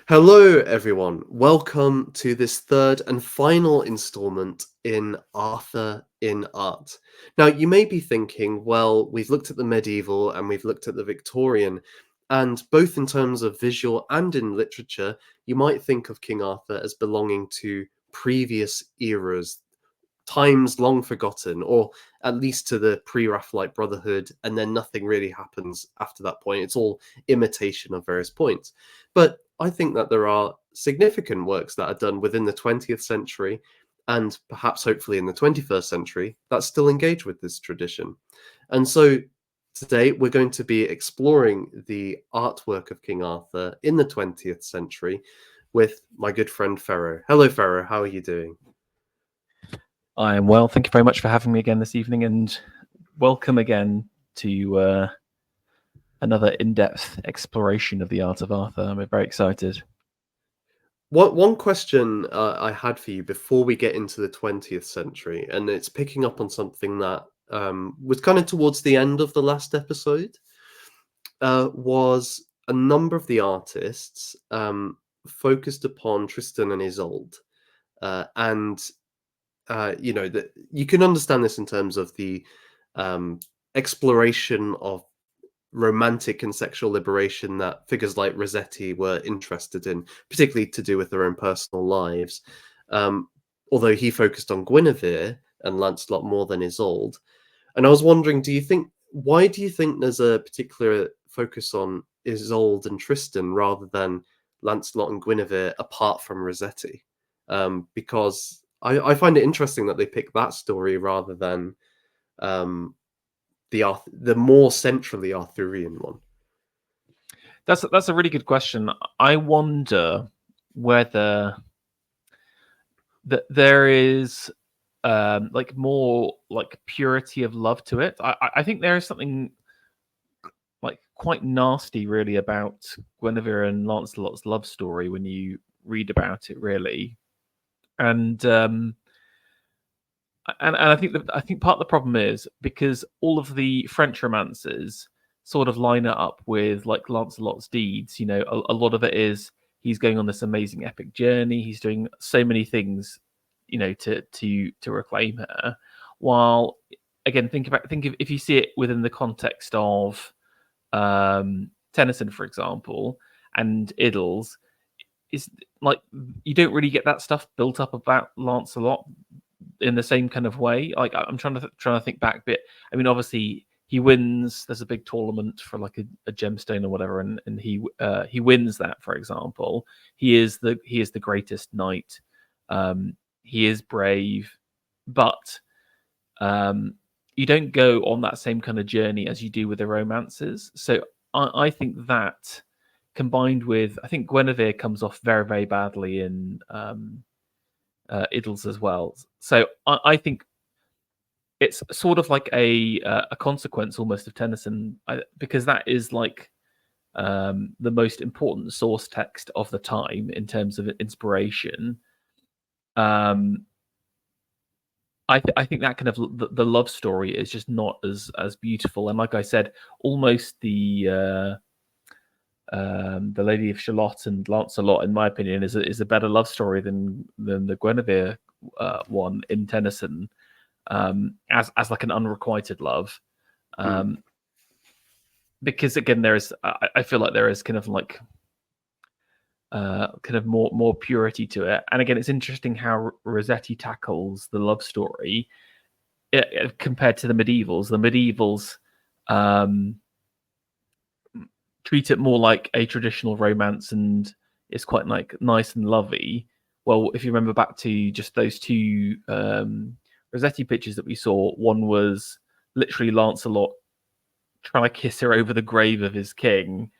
Hello, everyone. Welcome to this third and final installment in Arthur in Art. Now, you may be thinking, well, we've looked at the medieval and we've looked at the Victorian, and both in terms of visual and in literature, you might think of King Arthur as belonging to previous eras, times long forgotten, or at least to the pre-Raphaelite Brotherhood, and then nothing really happens after that point. It's all imitation of various points. But I think that there are significant works that are done within the 20th century and perhaps hopefully in the 21st century that still engage with this tradition. And so today we're going to be exploring the artwork of King Arthur in the 20th century with my good friend Ferro. Hello, Ferro. How are you doing? I am well. Thank you very much for having me again this evening, and welcome again to another in-depth exploration of the art of Arthur. I'm very excited. One question I had for you before we get into the 20th century, and it's picking up on something that was kind of towards the end of the last episode, was a number of the artists focused upon Tristan and Isolde, and that you can understand this in terms of the exploration of romantic and sexual liberation that figures like Rossetti were interested in, particularly to do with their own personal lives. Um, Although he focused on Guinevere and Lancelot more than Isolde. And I was wondering, why do you think there's a particular focus on Isolde and Tristan rather than Lancelot and Guinevere apart from Rossetti? Because I find it interesting that they pick that story rather than um, the more centrally Arthurian one. That's a really good question. I wonder whether there is like more like purity of love to it. I think there is something like quite nasty really about Guinevere and Lancelot's love story when you read about it, really. And I think part of the problem is because all of the French romances sort of line it up with like Lancelot's deeds. You know, a lot of it is he's going on this amazing epic journey. He's doing so many things, you know, to reclaim her. While again, think of if you see it within the context of Tennyson, for example, and Idylls, is like you don't really get that stuff built up about Lancelot in the same kind of way. Like I'm trying to think back, but I mean, obviously he wins. There's a big tournament for like a gemstone or whatever, and he wins that. For example, he is the greatest knight. He is brave, but you don't go on that same kind of journey as you do with the romances. So I think that combined with I think Guinevere comes off very very badly in Idylls as well. So I think it's sort of like a consequence almost of Tennyson because that is like the most important source text of the time in terms of inspiration. Um, I think that kind of the love story is just not as beautiful, and like I said, almost the Lady of Shalott and Lancelot, in my opinion, is a better love story than the Guinevere one in Tennyson, as like an unrequited love, because again, I feel like there is kind of like kind of more purity to it, and again, it's interesting how Rossetti tackles the love story compared to the medievals. The medievals treat it more like a traditional romance and it's quite like nice and lovey. Well, if you remember back to just those two Rossetti pictures that we saw, one was literally Lancelot trying to kiss her over the grave of his king,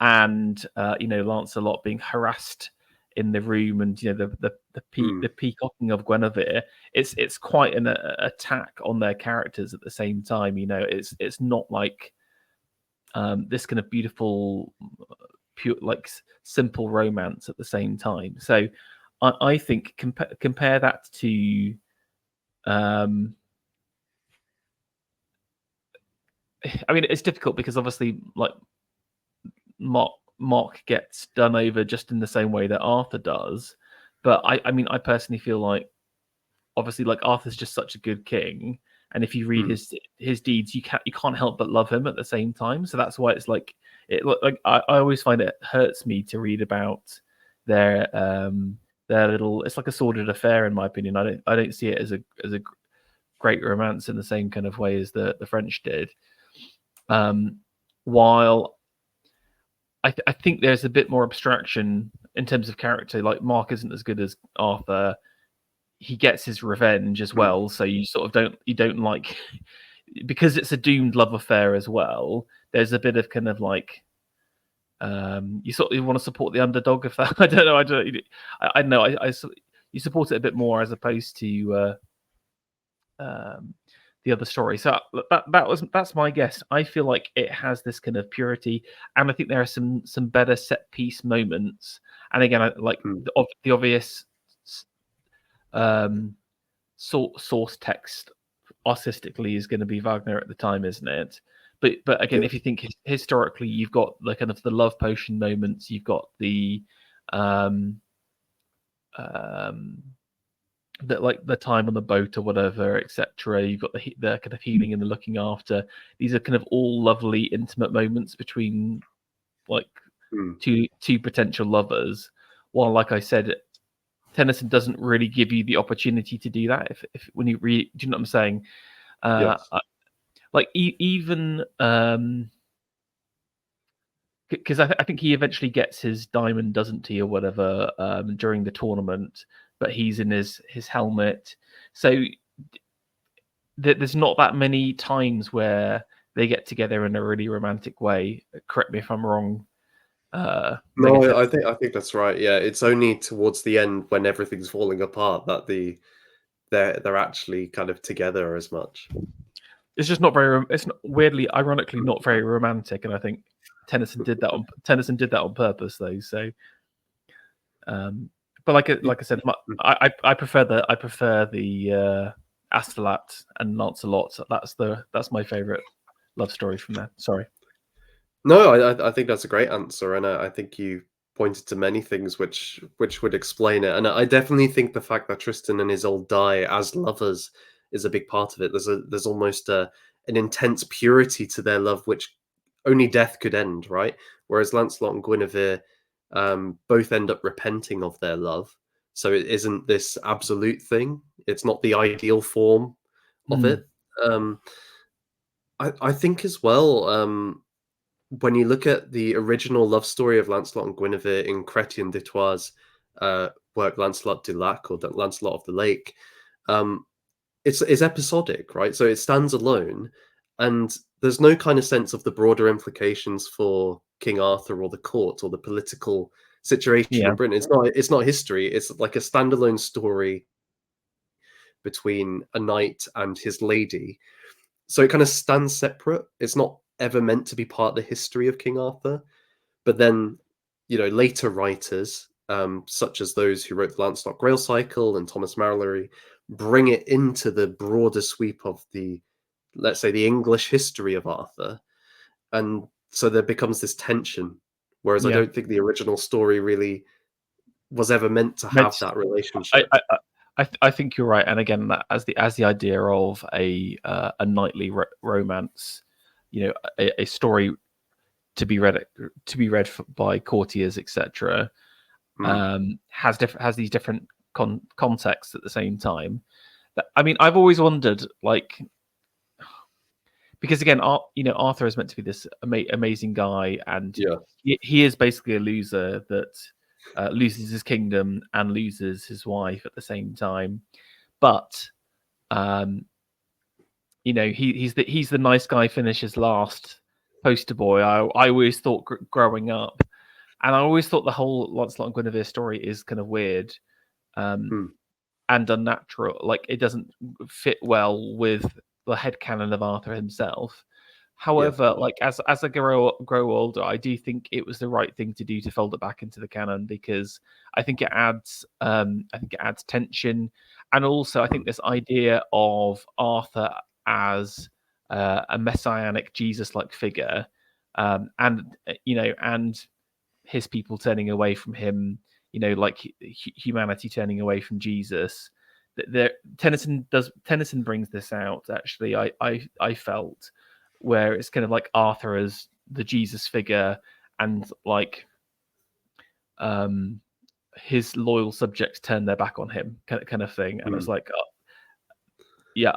and Lancelot being harassed in the room, and the peacocking of Guinevere. It's quite an attack on their characters at the same time. You know, it's not like this kind of beautiful, pure, like simple romance at the same time. So I think compare that to I mean, it's difficult because obviously, like Mark gets done over just in the same way that Arthur does. But I mean, I personally feel like, obviously, like, Arthur's just such a good king, and if you read his deeds, you can't help but love him at the same time. So that's why it's like I always find it hurts me to read about their little. It's like a sordid affair, in my opinion. I don't see it as a great romance in the same kind of way as the French did. While I think there's a bit more abstraction in terms of character. Like, Mark isn't as good as Arthur. He gets his revenge as well, so you sort of don't like, because it's a doomed love affair as well. There's a bit of kind of like, you sort of want to support the underdog. If that, I don't know, I know you support it a bit more as opposed to the other story. So that's my guess. I feel like it has this kind of purity, and I think there are some better set piece moments. And again, I like the obvious source text artistically is going to be Wagner at the time, isn't it? But again, if you think historically, you've got the kind of the love potion moments, you've got the that, like, the time on the boat or whatever, etc. You've got the kind of healing and the looking after. These are kind of all lovely, intimate moments between, like, two potential lovers. While, like I said, Tennyson doesn't really give you the opportunity to do that. If when you read, do you know what I'm saying? Yes. Like, even because I think he eventually gets his diamond, doesn't he, or whatever, during the tournament, but he's in his helmet. So there's not that many times where they get together in a really romantic way. Correct me if I'm wrong. No, I think that's right. Yeah, it's only towards the end, when everything's falling apart, that they're actually kind of together as much. It's just not very. It's not, weirdly, ironically, not very romantic, and I think Tennyson did that on purpose, though. So, but like I said, I prefer the Astolat and Lancelot. That's my favorite love story from there. Sorry. No, I think that's a great answer, and I think you pointed to many things which would explain it. And I definitely think the fact that Tristan and Isolde die as lovers is a big part of it. There's almost an intense purity to their love, which only death could end, right? Whereas Lancelot and Guinevere both end up repenting of their love, so it isn't this absolute thing. It's not the ideal form of it. I think as well. When you look at the original love story of Lancelot and Guinevere in Chrétien de Troyes' work, Lancelot du Lac, or Lancelot of the Lake, it's episodic, right? So it stands alone, and there's no kind of sense of the broader implications for King Arthur or the court or the political situation in Britain. It's not history. It's like a standalone story between a knight and his lady. So it kind of stands separate. It's not ever meant to be part of the history of King Arthur. But then, later writers, such as those who wrote the Lancelot Grail Cycle and Thomas Malory, bring it into the broader sweep of let's say, the English history of Arthur. And so there becomes this tension. Whereas I don't think the original story really was ever meant to have that relationship. I think you're right, and again, that as the idea of a knightly romance, a story to be read by courtiers, etc., has these different contexts at the same time. I mean, I've always wondered, like, because again, Arthur is meant to be this amazing guy, and he is basically a loser that loses his kingdom and loses his wife at the same time. But he's the nice guy, finishes last poster boy. I always thought growing up, and I always thought the whole Lancelot and Guinevere story is kind of weird and unnatural. Like, it doesn't fit well with the headcanon of Arthur himself. However, like, as I grow older, I do think it was the right thing to do to fold it back into the canon, because I think it adds tension, and also I think this idea of Arthur as a messianic Jesus-like figure, and his people turning away from him, like humanity turning away from Jesus. Tennyson brings this out, actually. I felt, where it's kind of like Arthur as the Jesus figure, and like his loyal subjects turn their back on him, kind of thing. And it's like, yeah,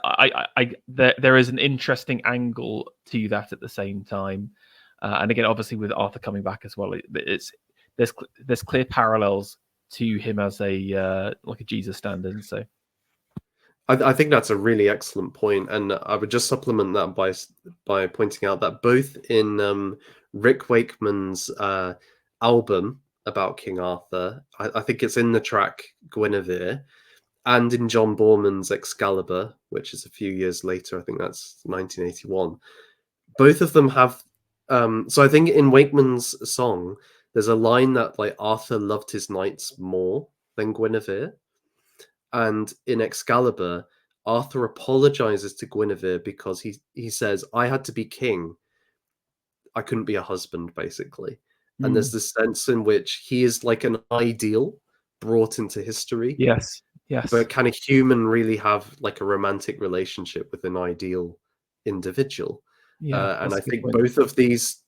there is an interesting angle to that at the same time. And again, obviously with Arthur coming back as well, there's clear parallels to him as a like a Jesus stand-in. So I think that's a really excellent point, and I would just supplement that by pointing out that both in Rick Wakeman's album about King Arthur, I think it's in the track Guinevere, and in John Borman's Excalibur, which is a few years later, I think that's 1981. Both of them have. So I think in Wakeman's song, there's a line that like Arthur loved his knights more than Guinevere. And in Excalibur, Arthur apologizes to Guinevere because he says, "I had to be king. I couldn't be a husband," basically. And there's this sense in which he is like an ideal brought into history. yes, But can a human really have like a romantic relationship with an ideal individual? And I think both of these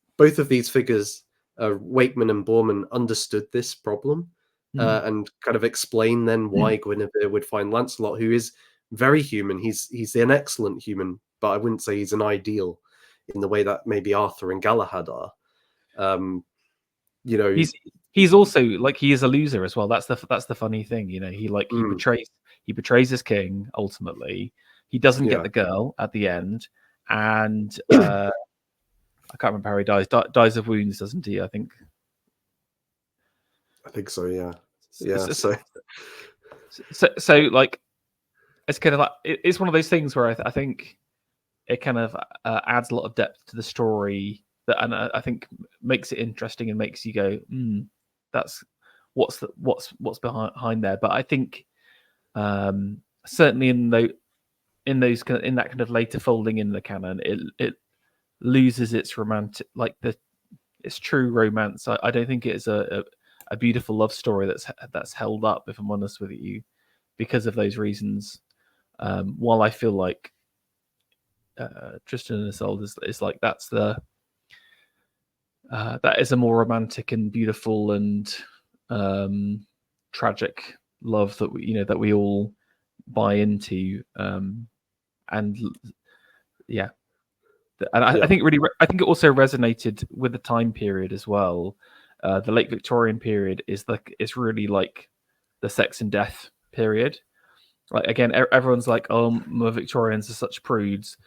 figures, Wakeman and Borman, understood this problem and kind of explain then why Guinevere would find Lancelot, who is very human. He's an excellent human, but I wouldn't say he's an ideal in the way that maybe Arthur and Galahad are. He's also like, he is a loser as well. That's the funny thing, he betrays his king ultimately. He doesn't get the girl at the end, and I can't remember how he dies. Dies of wounds, doesn't he? I think so. Yeah. So like, it's kind of like, it's one of those things where I think it kind of adds a lot of depth to the story, that, and I think makes it interesting and makes you go, that's what's behind there. But I think certainly in that kind of later folding in the canon, it loses its romantic, like its true romance. I don't think it's a beautiful love story that's held up, if I'm honest with you, because of those reasons. While I feel like Tristan and Isolde is like, that is a more romantic and beautiful and tragic love that we all buy into. And yeah, and I think it also resonated with the time period as well. The late Victorian period is really like the sex and death period. Like, again, everyone's like, "Oh, Victorians are such prudes,"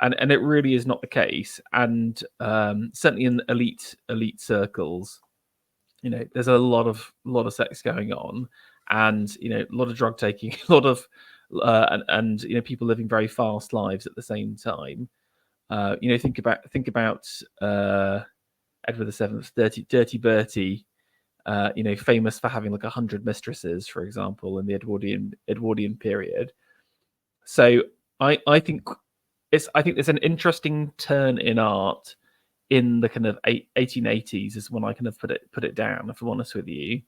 and it really is not the case. And certainly in elite circles, there's a lot of sex going on, and a lot of drug taking, a lot of and people living very fast lives at the same time. Think about Edward VII, Dirty Bertie. Famous for having like 100 mistresses, for example, in the Edwardian period. So I think there's an interesting turn in art in the kind of 1880s is when I kind of put it down, if I'm honest with you.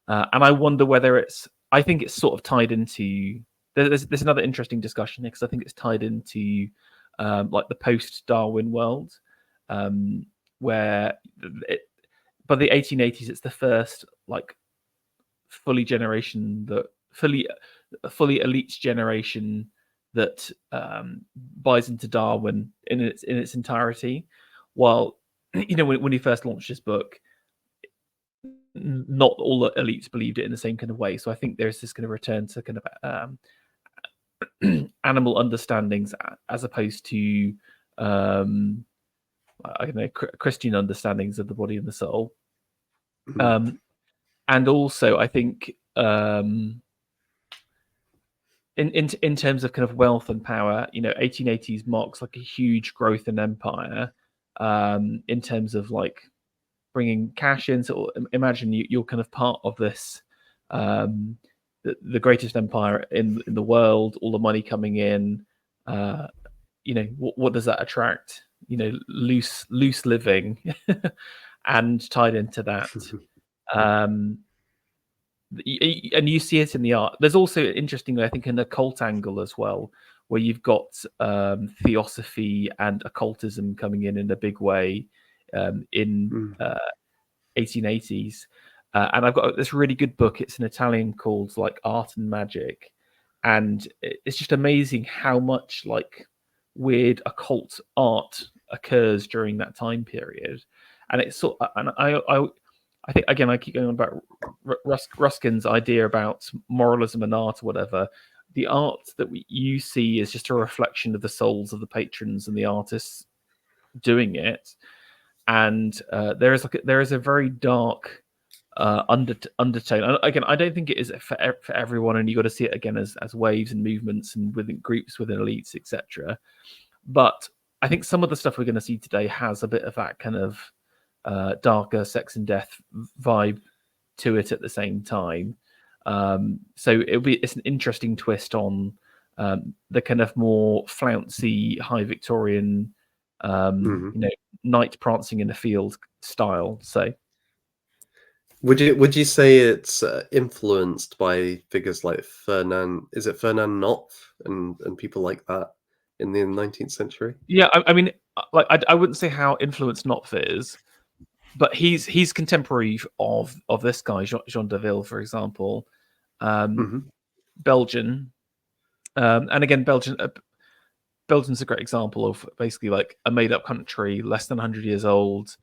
And I wonder whether I think it's sort of tied into, there's another interesting discussion here, because I think it's tied into like the post-Darwin world, where by the 1880s, it's the first like fully elite generation that buys into Darwin in its entirety. While when he first launched his book, not all the elites believed it in the same kind of way. So I think there's this kind of return to kind of animal understandings, as opposed to I don't know, Christian understandings of the body and the soul. And also, I think in terms of kind of wealth and power, 1880s marks like a huge growth in empire, in terms of like bringing cash in. So imagine you're kind of part of this, the greatest empire in the world, all the money coming in. What does that attract? Loose living, and tied into that, um, and you see it in the art. There's also interestingly, I think, an occult angle as well, where you've got theosophy and occultism coming in a big way in Mm. 1880s. And I've got this really good book. It's an Italian called like Art and Magic, and it's just amazing how much like weird occult art occurs during that time period. And it's sort and I think again I keep going on about Ruskin's idea about moralism and art or whatever. The art that you see is just a reflection of the souls of the patrons and the artists doing it, and there is a very dark undertone. And again, I don't think it is for everyone, and you got to see it again as waves and movements and within groups, within elites, etc. But I think some of the stuff we're going to see today has a bit of that kind of darker sex and death vibe to it at the same time. So it's an interesting twist on the kind of more flouncy, high Victorian, knight prancing in a field style. So, would you say it's influenced by figures like Fernand? Is it Fernand Knopf and people like that in the 19th century? yeah, I mean, like I wouldn't say how influenced Knopf is, but he's contemporary of this guy, Jean Deville, for example, Belgian, and again, Belgium's a great example of basically like a made-up country, less than 100 years old,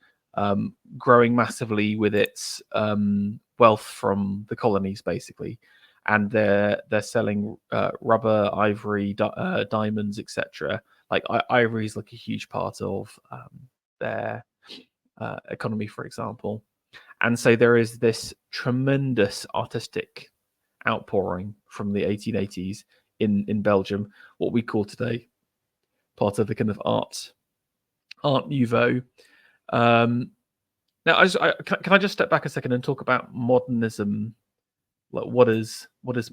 growing massively with its wealth from the colonies, basically, and they're selling rubber, ivory, diamonds, etc. Like ivory is like a huge part of their economy, for example, and so there is this tremendous artistic outpouring from the 1880s in Belgium, what we call today part of the kind of art nouveau. Now, can I just step back a second and talk about modernism? Like, what is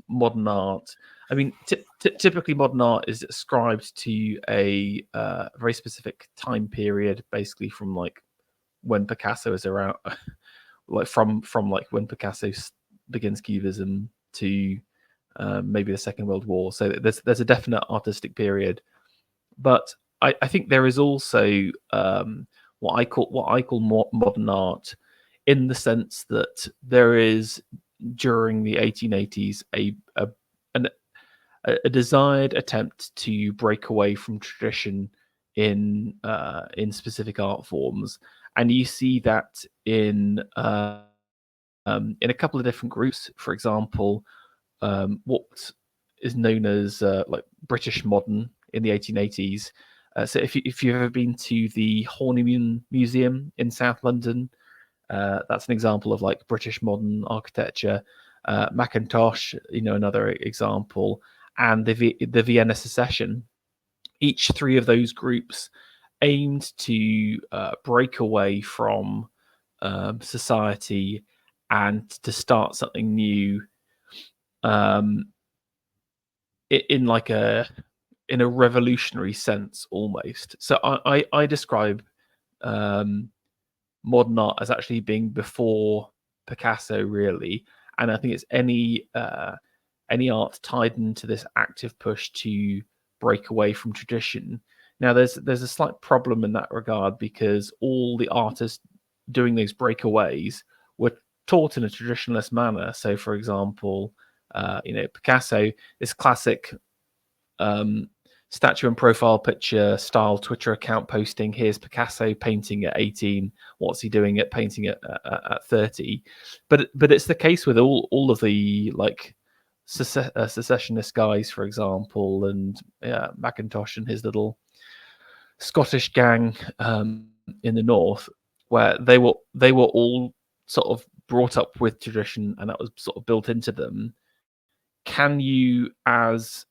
modern art? I mean, typically modern art is ascribed to a very specific time period, basically from like when Picasso is around, like from like when Picasso begins Cubism to maybe the Second World War. So there's a definite artistic period, but I think there is also what I call modern art, in the sense that there is during the 1880s a desired attempt to break away from tradition in specific art forms, and you see that in a couple of different groups. For example, what is known as like British modern in the 1880s. So if you've ever been to the Horniman Museum in South London, that's an example of like British modern architecture. Mackintosh, another example, and the Vienna Secession. Each three of those groups aimed to break away from society and to start something new, in a revolutionary sense, almost. So I describe modern art as actually being before Picasso, really, and I think it's any art tied into this active push to break away from tradition. Now, there's a slight problem in that regard, because all the artists doing those breakaways were taught in a traditionalist manner. So, for example, Picasso, this classic statue and profile picture style Twitter account posting. Here's Picasso painting at 18. What's he doing at painting at 30? But it's the case with all of the like secessionist guys, for example, and Mackintosh and his little Scottish gang in the north, where they were all sort of brought up with tradition, and that was sort of built into them. Can you, as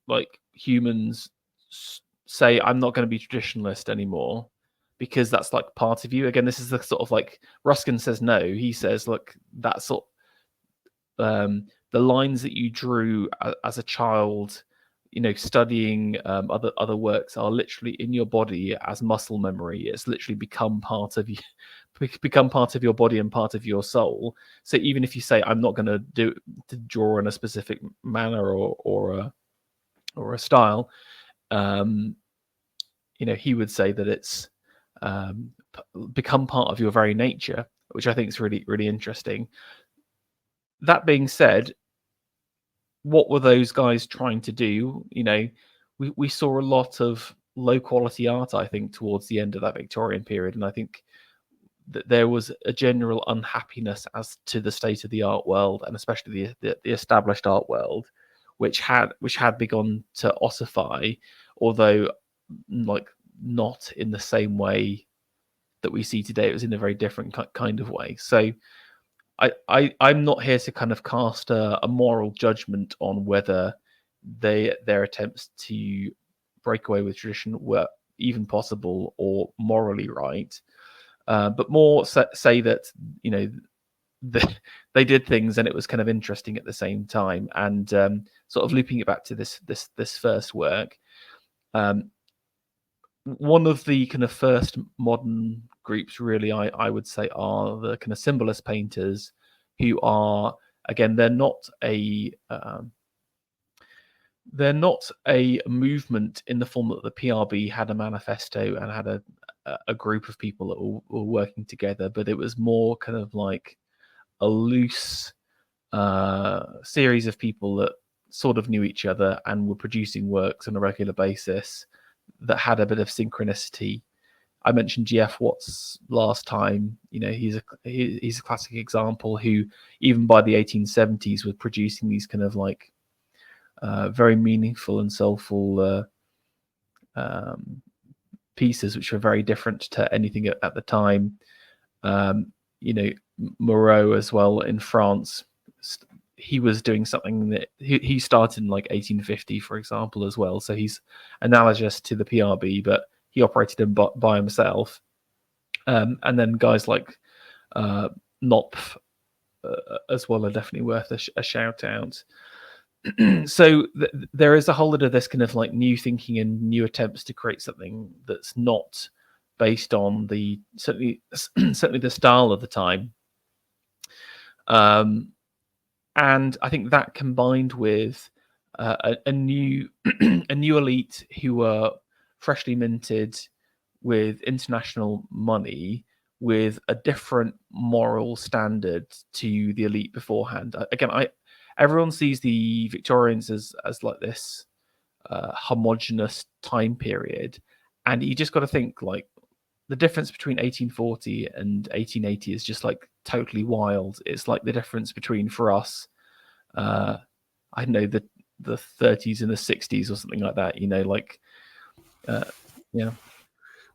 like humans, say I'm not going to be traditionalist anymore because that's like part of you? Again, this is the sort of like Ruskin says no. He says, look, that's sort the lines that you drew as a child, studying other works, are literally in your body as muscle memory. It's literally become part of you, become part of your body and part of your soul. So even if you say, I'm not going to draw in a specific manner or a style, he would say that it's become part of your very nature, which I think is really, really interesting. That being said, what were those guys trying to do? We saw a lot of low quality art, I think, towards the end of that Victorian period, and I think that there was a general unhappiness as to the state of the art world, and especially the established art world, which had begun to ossify, although like not in the same way that we see today. It was in a very different kind of way. So I'm not here to kind of cast a moral judgment on whether their attempts to break away with tradition were even possible or morally right, but more say that they did things and it was kind of interesting at the same time. And sort of looping it back to this first work, one of the kind of first modern groups, really, I would say, are the kind of symbolist painters, who are, again, they're not a movement in the form that the PRB had a manifesto and had a group of people that were working together, but it was more kind of like a loose series of people that sort of knew each other and were producing works on a regular basis that had a bit of synchronicity. I mentioned G.F. Watts last time. He's a classic example, who even by the 1870s was producing these kind of like very meaningful and soulful pieces, which were very different to anything at the time. Moreau as well in France, he was doing something that he started in like 1850, for example, as well. So he's analogous to the PRB, but he operated by himself. And then guys like Knopf as well are definitely worth a shout out. So there is a whole lot of this kind of like new thinking and new attempts to create something that's not based on certainly the style of the time. And I think that combined with a new elite who were freshly minted with international money, with a different moral standard to the elite beforehand. Again, everyone sees the Victorians as like this homogenous time period, and you just got to think like the difference between 1840 and 1880 is just like totally wild. It's like the difference between, for us, I don't know, the 30s and the 60s or something like that. Yeah.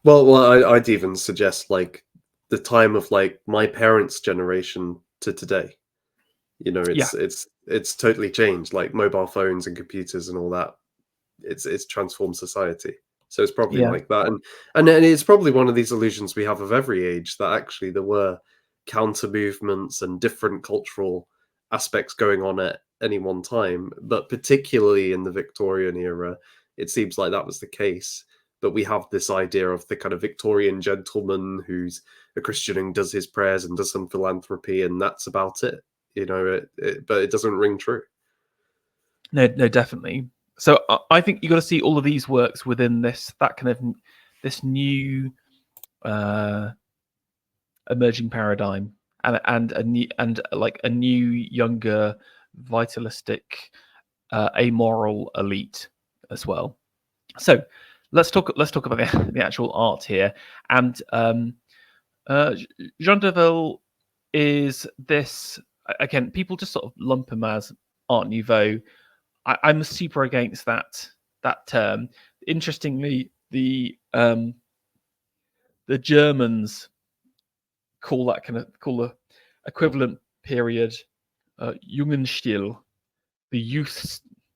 Well, I'd even suggest like the time of like my parents' generation to today. It's totally changed. Like mobile phones and computers and all that. It's transformed society. So it's probably Yeah. like that, and it's probably one of these illusions we have of every age, that actually there were counter movements and different cultural aspects going on at any one time. But particularly in the Victorian era, it seems like that was the case. But we have this idea of the kind of Victorian gentleman who's a Christian and does his prayers and does some philanthropy, and that's about it. But it doesn't ring true. No, definitely. So I think you got to see all of these works within this new emerging paradigm, and a new younger vitalistic amoral elite as well. So let's talk about the actual art here. And Jean Deville is this, again, people just sort of lump him as Art Nouveau. I'm super against that term. Interestingly, the Germans call the equivalent period Jugendstil, the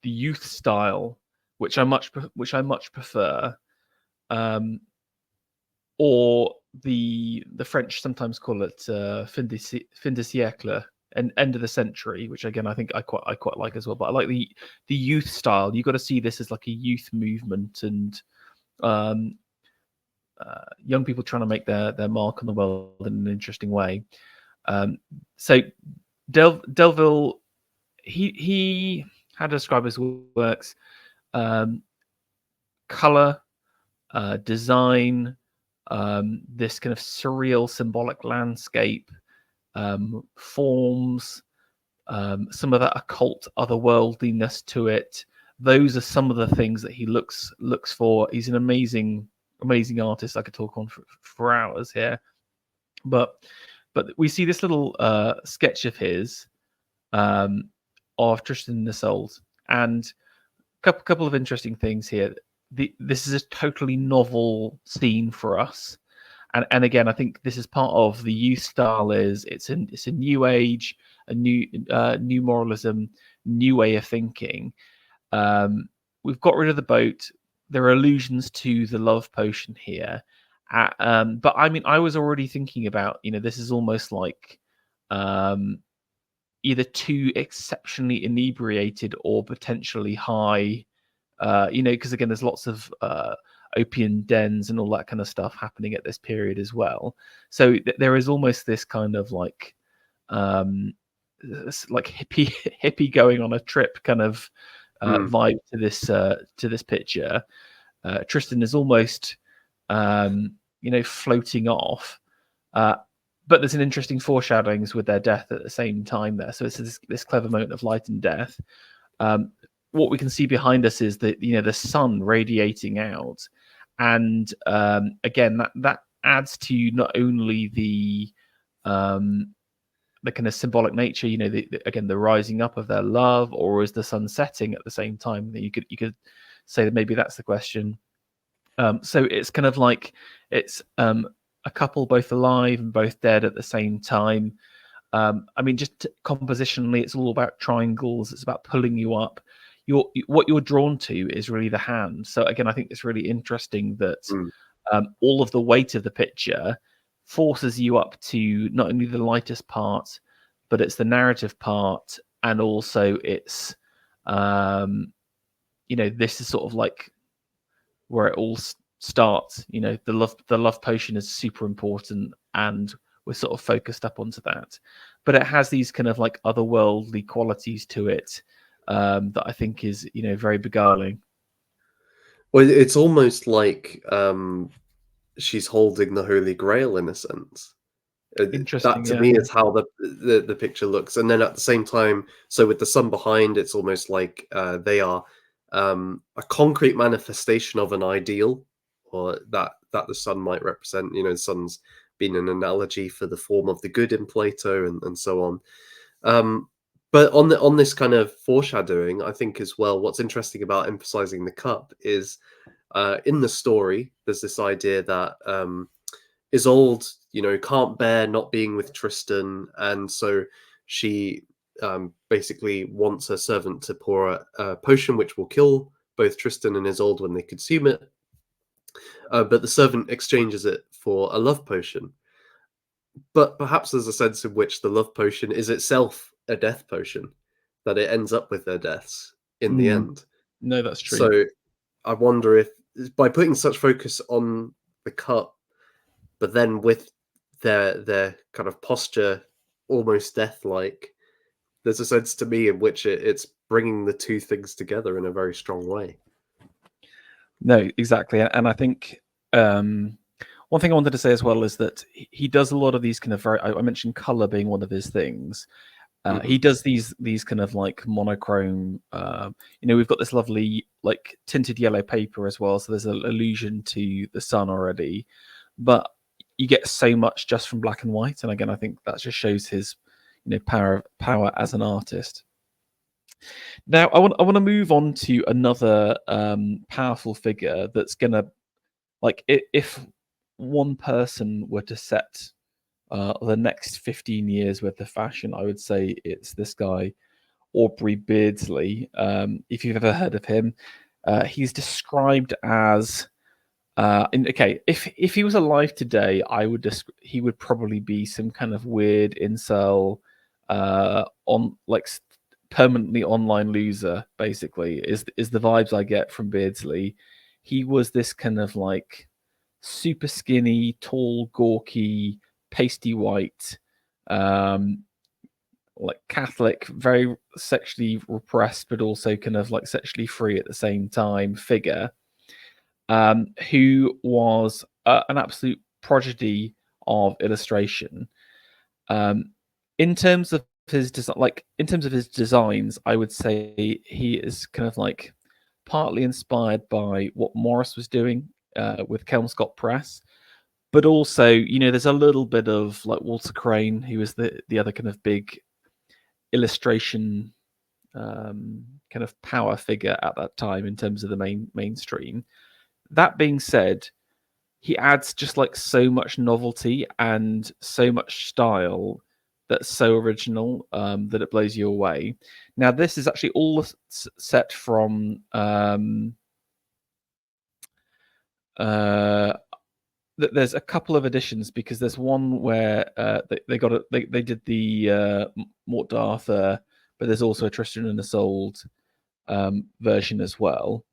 youth style, which I much prefer. Or the French sometimes call it fin de siècle, and end of the century, which again I think I quite like as well. But I like the youth style. You got to see this as like a youth movement, and young people trying to make their mark on the world in an interesting way. So Delville, he how to describe his works: color, design, this kind of surreal symbolic landscape, forms, some of that occult otherworldliness to it. Those are some of the things that he looks for. He's an amazing artist. I could talk on for hours here, but we see this little sketch of his of Tristan and Isolde, and couple of interesting things here. This is a totally novel scene for us, and again, I think this is part of the youth style. It's a new age, a new moralism, new way of thinking. We've got rid of the boat. There are allusions to the love potion here, but I mean, I was already thinking about, this is almost like either too exceptionally inebriated or potentially high. Because again, there's lots of opium dens and all that kind of stuff happening at this period as well. So there is almost this kind of like hippie going on a trip kind of vibe to this picture. Tristan is almost floating off, but there's an interesting foreshadowings with their death at the same time there. So it's this clever moment of light and death. What we can see behind us is the sun radiating out, and again that adds to not only the kind of symbolic nature, again the rising up of their love, or is the sun setting at the same time? You could say that maybe that's the question. So it's kind of like it's a couple both alive and both dead at the same time. I mean, just compositionally, it's all about triangles. It's about pulling you up. What you're drawn to is really the hand. So again, I think it's really interesting that all of the weight of the picture forces you up to not only the lightest part, but it's the narrative part, and also it's this is sort of like where it all starts. The love potion is super important, and we're sort of focused up onto that. But it has these kind of like otherworldly qualities to it that I think is very beguiling. Well, it's almost like she's holding the Holy Grail in a sense. Interesting. That to me is how the picture looks, and then at the same time, so with the sun behind, it's almost like they are a concrete manifestation of an ideal, or that the sun might represent. The sun's been an analogy for the form of the good in Plato, and so on. But on this kind of foreshadowing, I think as well, what's interesting about emphasizing the cup is in the story, there's this idea that Isolde, can't bear not being with Tristan, and so she basically wants her servant to pour a potion which will kill both Tristan and Isolde when they consume it. But the servant exchanges it for a love potion. But perhaps there's a sense in which the love potion is itself a death potion, that it ends up with their deaths in the end. No, that's true. So I wonder if by putting such focus on the cup, but then with their kind of posture almost death-like, there's a sense to me in which it's bringing the two things together in a very strong way. No, exactly. And I think one thing I wanted to say as well is that he does a lot of these kind of I mentioned color being one of his things. He does these kind of like monochrome. We've got this lovely like tinted yellow paper as well, so there's an allusion to the sun already. But you get so much just from black and white, and again, I think that just shows his power as an artist. Now, I want to move on to another powerful figure that's gonna, like, if one person were to set the next 15 years worth of fashion, I would say it's this guy, Aubrey Beardsley. If you've ever heard of him, he's described as if he was alive today, he would probably be some kind of weird incel, on like permanently online loser. Basically, is the vibes I get from Beardsley. He was this kind of like super skinny, tall, gawky, pasty white, like Catholic, very sexually repressed, but also kind of like sexually free at the same time figure, who was an absolute prodigy of illustration. In terms of his designs, I would say he is kind of like partly inspired by what Morris was doing with Kelmscott Press, but also, you know, there's a little bit of like Walter Crane, who was the other kind of big illustration kind of power figure at that time in terms of the mainstream. That being said, he adds just like so much novelty and so much style that's so original that it blows you away. Now, this is actually all set from there's a couple of editions, because there's one where they did the Mort d'Arthur, but there's also a Tristan and Isolde version as well.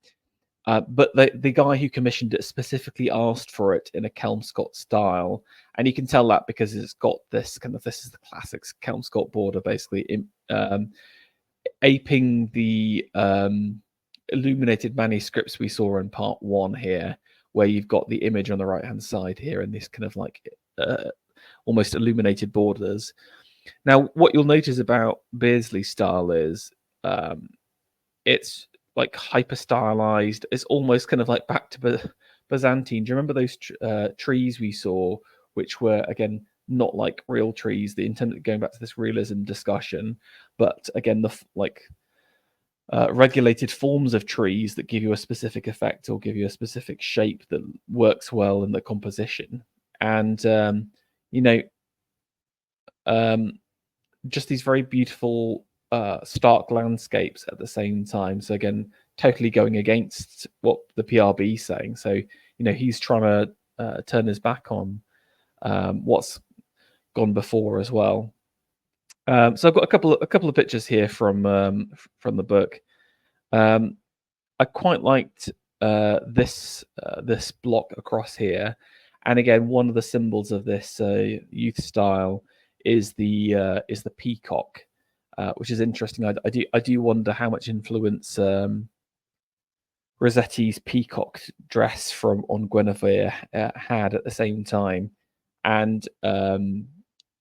But the guy who commissioned it specifically asked for it in a Kelmscott style, and you can tell that because it's got this is the classics Kelmscott border, basically aping the illuminated manuscripts we saw in part 1 here, where you've got the image on the right hand side here and this kind of like almost illuminated borders. Now, what you'll notice about Beardsley's style is it's like hyper stylized. It's almost kind of like back to Byzantine. Do you remember those trees we saw, which were again not like real trees? The intent going back to this realism discussion, but again the regulated forms of trees that give you a specific effect or give you a specific shape that works well in the composition. And just these very beautiful stark landscapes at the same time. So again, totally going against what the PRB is saying. So, you know, he's trying to turn his back on what's gone before as well. So I've got a couple of pictures here from the book. I quite liked this block across here, and again, one of the symbols of this youth style is the peacock, which is interesting. I do wonder how much influence Rossetti's peacock dress on Guinevere had at the same time, and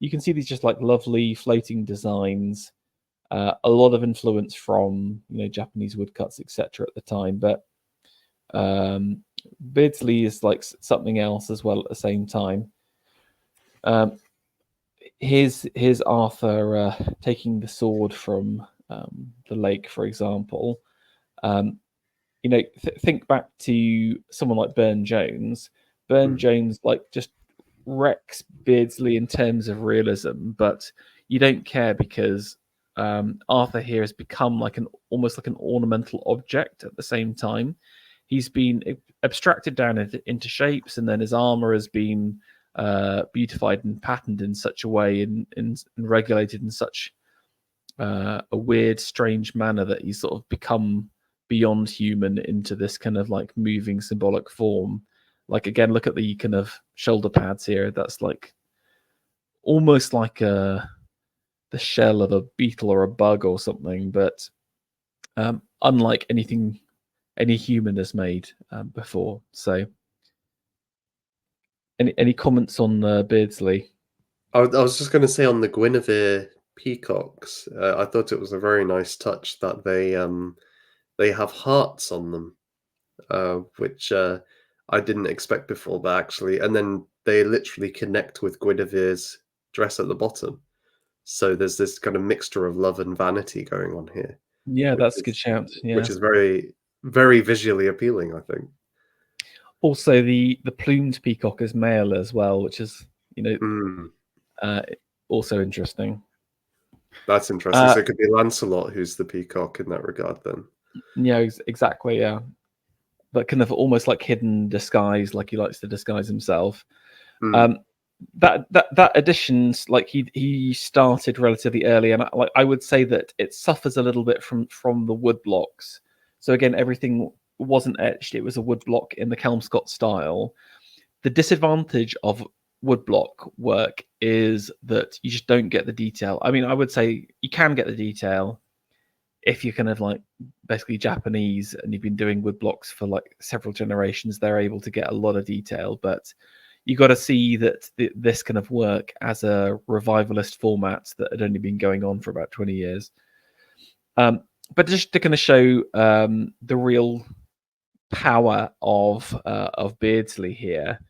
you can see these just like lovely floating designs, a lot of influence from, you know, Japanese woodcuts, etc. at the time. But Beardsley is like something else as well at the same time. Here's Arthur taking the sword from the lake, for example. You know, think back to someone like Burne-Jones. Burne-Jones like just wrecks Beardsley in terms of realism, but you don't care because Arthur here has become like almost like an ornamental object at the same time. He's been abstracted down into shapes, and then his armor has been beautified and patterned in such a way and regulated in such a weird, strange manner that he's sort of become beyond human into this kind of like moving symbolic form. Like, again, look at the kind of shoulder pads here. That's like almost like the shell of a beetle or a bug or something, but unlike anything any human has made before. So, any comments on Beardsley? I was just going to say on the Guinevere peacocks, I thought it was a very nice touch that they have hearts on them, which I didn't expect before, but actually, and then they literally connect with Guinevere's dress at the bottom. So there's this kind of mixture of love and vanity going on here. Yeah, that's a good shout. Yeah, which is very, very visually appealing, I think. Also, the plumed peacock is male as well, which is, you know, also interesting. That's interesting. So it could be Lancelot who's the peacock in that regard, then. Yeah, exactly. Yeah, but kind of almost like hidden disguise, like he likes to disguise himself. That edition's like he started relatively early, and I would say that it suffers a little bit from the wood blocks. So again, everything wasn't etched; it was a wood block in the Kelmscott style. The disadvantage of woodblock work is that you just don't get the detail. I mean, I would say you can get the detail if you're kind of like basically Japanese and you've been doing woodblocks for like several generations. They're able to get a lot of detail, but you got to see that this kind of work as a revivalist format that had only been going on for about 20 years. But just to kind of show the real power of Beardsley here.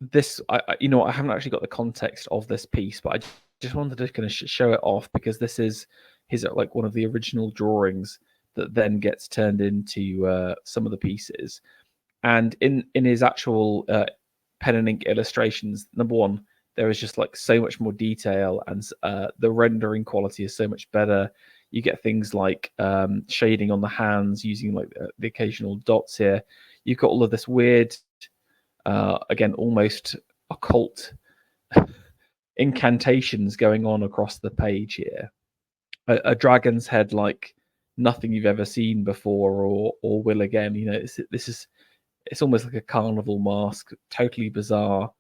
This, I haven't actually got the context of this piece, but I just wanted to kind of show it off because this is his like one of the original drawings that then gets turned into some of the pieces. And in his actual pen and ink illustrations, number one, there is just like so much more detail, and the rendering quality is so much better. You get things like shading on the hands using like the occasional dots here. You've got all of this weird, again, almost occult incantations going on across the page here. A dragon's head like nothing you've ever seen before or will again. It's almost like a carnival mask, totally bizarre.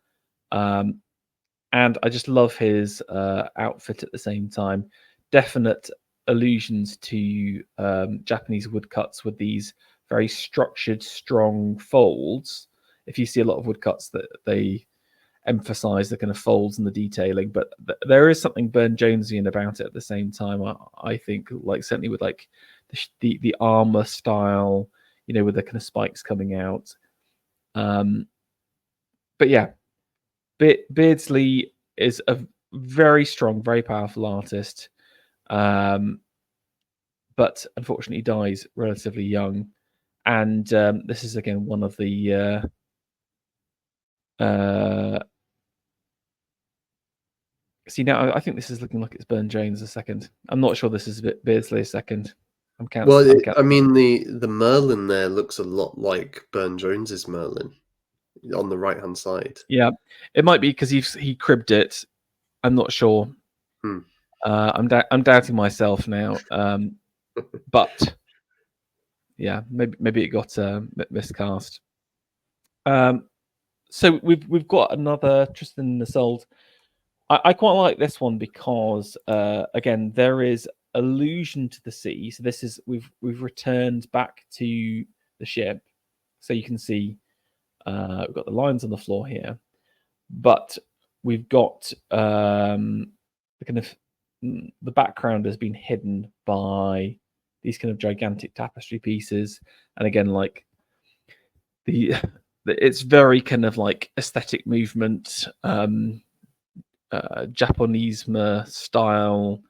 And I just love his outfit at the same time. Definite allusions to Japanese woodcuts with these very structured, strong folds. If you see a lot of woodcuts, that they emphasize the kind of folds and the detailing, but there is something Burne-Jonesian about it at the same time. I think, like certainly with like the armor style, with the kind of spikes coming out. But yeah, Beardsley is a very strong, very powerful artist, but unfortunately dies relatively young. And this is again one of the see, now I think this is looking like it's Burne-Jones a second. I'm not sure this is Beardsley a second. I'm counting. I mean, the Merlin there looks a lot like Burne-Jones's Merlin on the right-hand side. Yeah, it might be because he cribbed it. I'm not sure. I'm doubting myself now. But yeah, maybe it got miscast. So we've got another Tristan and Isolde. I quite like this one because again there is allusion to the sea. So this is we've returned back to the ship, so you can see we've got the lines on the floor here, but we've got the kind of the background has been hidden by these kind of gigantic tapestry pieces, and again like it's very kind of like aesthetic movement. Japonisme style,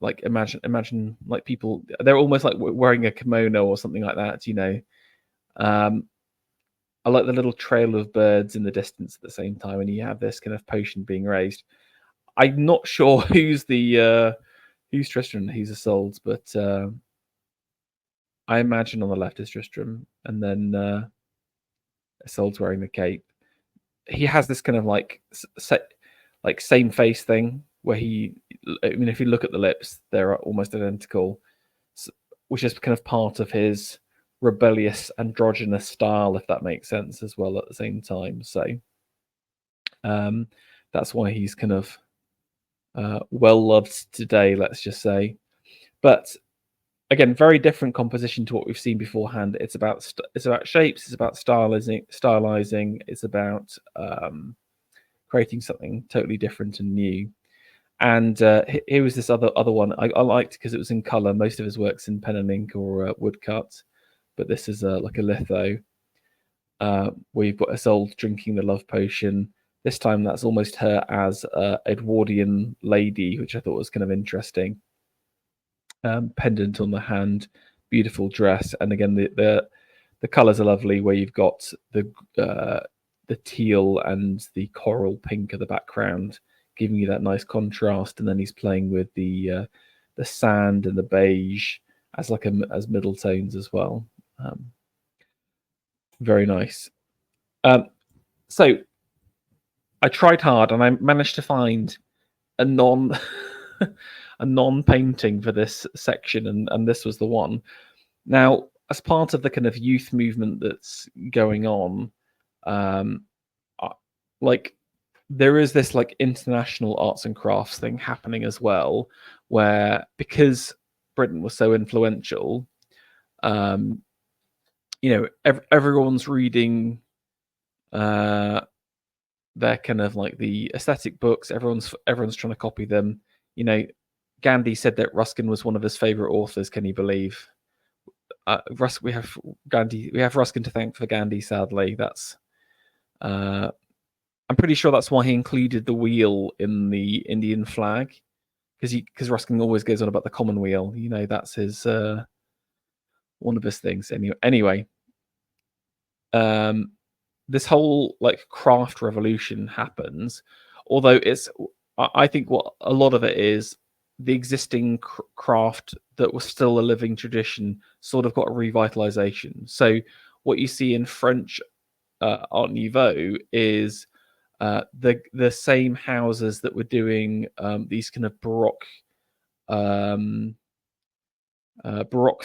like imagine like people, they're almost like wearing a kimono or something like that. I like the little trail of birds in the distance at the same time, and you have this kind of potion being raised. I'm not sure who's Tristram, who's Isolde, but I imagine on the left is Tristram, and then Isolde's wearing the cape. He has this kind of like same face thing where if you look at the lips, they're almost identical, which is kind of part of his rebellious androgynous style, if that makes sense as well at the same time. So that's why he's kind of well loved today, let's just say. But again, very different composition to what we've seen beforehand. It's about shapes, it's about stylizing, it's about creating something totally different and new. And here was this other one I liked because it was in color. Most of his work's in pen and ink or woodcut, but this is like a litho where you've got Isolde drinking the love potion. This time that's almost her as Edwardian lady, which I thought was kind of interesting. Pendant on the hand, beautiful dress, and again the colors are lovely. Where you've got the teal and the coral pink at the background, giving you that nice contrast, and then he's playing with the sand and the beige as middle tones as well. Very nice. So I tried hard, and I managed to find a non painting for this section, and this was the one. Now as part of the kind of youth movement that's going on, um, like there is this like international arts and crafts thing happening as well, where because Britain was so influential, everyone's reading they're kind of like the aesthetic books. Everyone's trying to copy them. Gandhi said that Ruskin was one of his favorite authors. Can you believe? We have Gandhi. We have Ruskin to thank for Gandhi. Sadly, that's. I'm pretty sure that's why he included the wheel in the Indian flag, because Ruskin always goes on about the common wheel. That's his one of his things. Anyway, this whole like craft revolution happens, although I think what a lot of it is the existing craft that was still a living tradition sort of got a revitalization. So what you see in French Art Nouveau is the same houses that were doing these kind of Baroque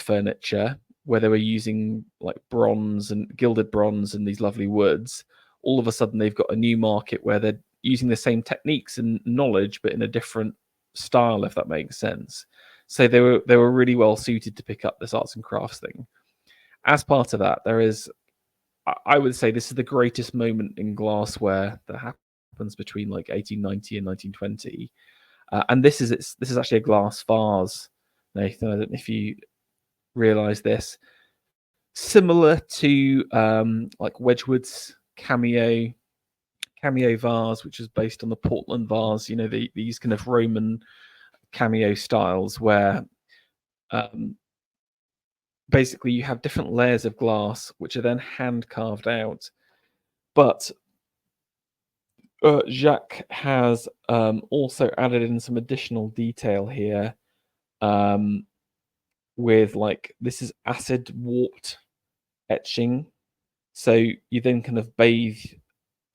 furniture, where they were using like bronze and gilded bronze and these lovely woods. All of a sudden, they've got a new market where they're using the same techniques and knowledge, but in a different style, if that makes sense. So they were really well suited to pick up this arts and crafts thing. As part of that, there is, I would say, this is the greatest moment in glassware that happens between like 1890 and 1920, and this is actually a glass vase. Nathan, I don't know if you realize this. Similar to like Wedgwood's cameo vase, which is based on the Portland vase. These kind of Roman cameo styles where basically you have different layers of glass which are then hand carved out. But Jacques has also added in some additional detail here, with like this is acid warped etching. So you then kind of bathe.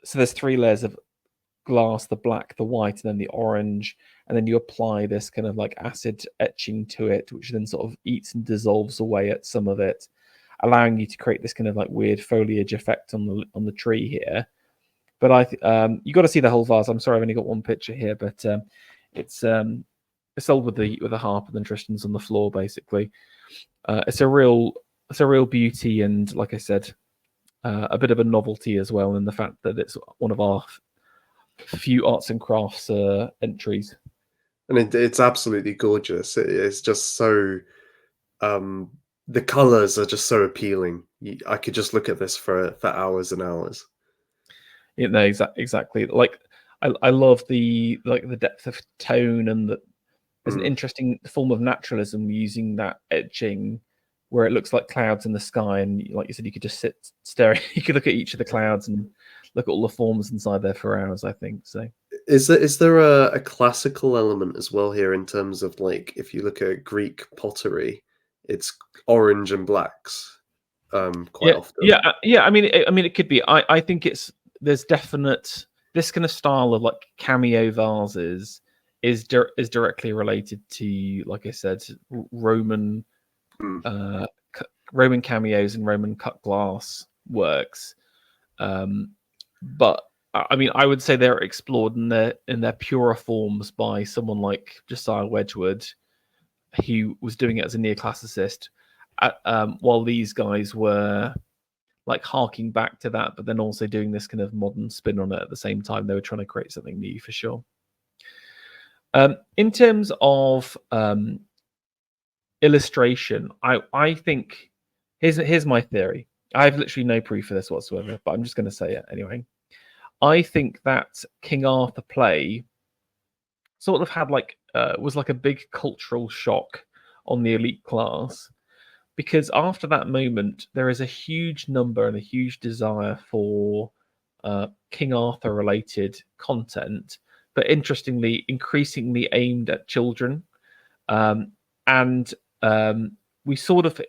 So there's 3 layers of glass: the black, the white, and then the orange. And then you apply this kind of like acid etching to it, which then sort of eats and dissolves away at some of it, allowing you to create this kind of like weird foliage effect on the tree here. But you got to see the whole vase. I'm sorry, I've only got one picture here, but it's sold with the harp, and then Tristan's on the floor. Basically, it's a real beauty, and like I said, a bit of a novelty as well, in the fact that it's one of our few arts and crafts entries. And it's absolutely gorgeous. It's just so the colors are just so appealing. I could just look at this for hours and hours. Exactly. Like I love the depth of tone, and there's an interesting form of naturalism using that etching, where it looks like clouds in the sky, and like you said, you could just sit staring. You could look at each of the clouds and look at all the forms inside there for hours, I think. So is there a classical element as well here, in terms of like if you look at Greek pottery, it's orange and blacks quite often. Yeah. I mean, it could be. I think there's definite this kind of style of like cameo vases is directly related to, like I said, Roman Roman cameos and Roman cut glass works. But I mean, I would say they're explored in their purer forms by someone like Josiah Wedgwood, who was doing it as a neoclassicist, while these guys were like harking back to that, but then also doing this kind of modern spin on it at the same time. They were trying to create something new for sure. In terms of illustration, I think here's my theory. I have literally no proof for this whatsoever, but I'm just going to say it anyway. I think that King Arthur play sort of had was like a big cultural shock on the elite class, because after that moment there is a huge number and a huge desire for King Arthur related content, but interestingly increasingly aimed at children. And we sort of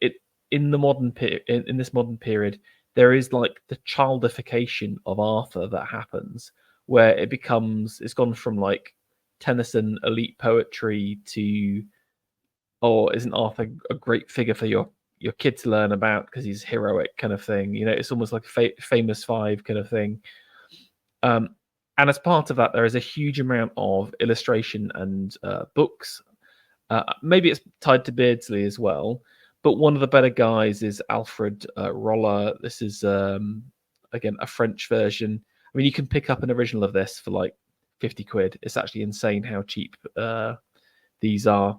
in the modern in this modern period, there is like the childification of Arthur that happens, where it's gone from like Tennyson elite poetry to, or isn't Arthur a great figure for your your kids learn about because he's heroic kind of thing. It's almost like a famous five kind of thing. And as part of that, there is a huge amount of illustration and books. Maybe it's tied to Beardsley as well, but one of the better guys is Alfred Roller. This is again a French version. I mean, you can pick up an original of this for like 50 quid. It's actually insane how cheap these are.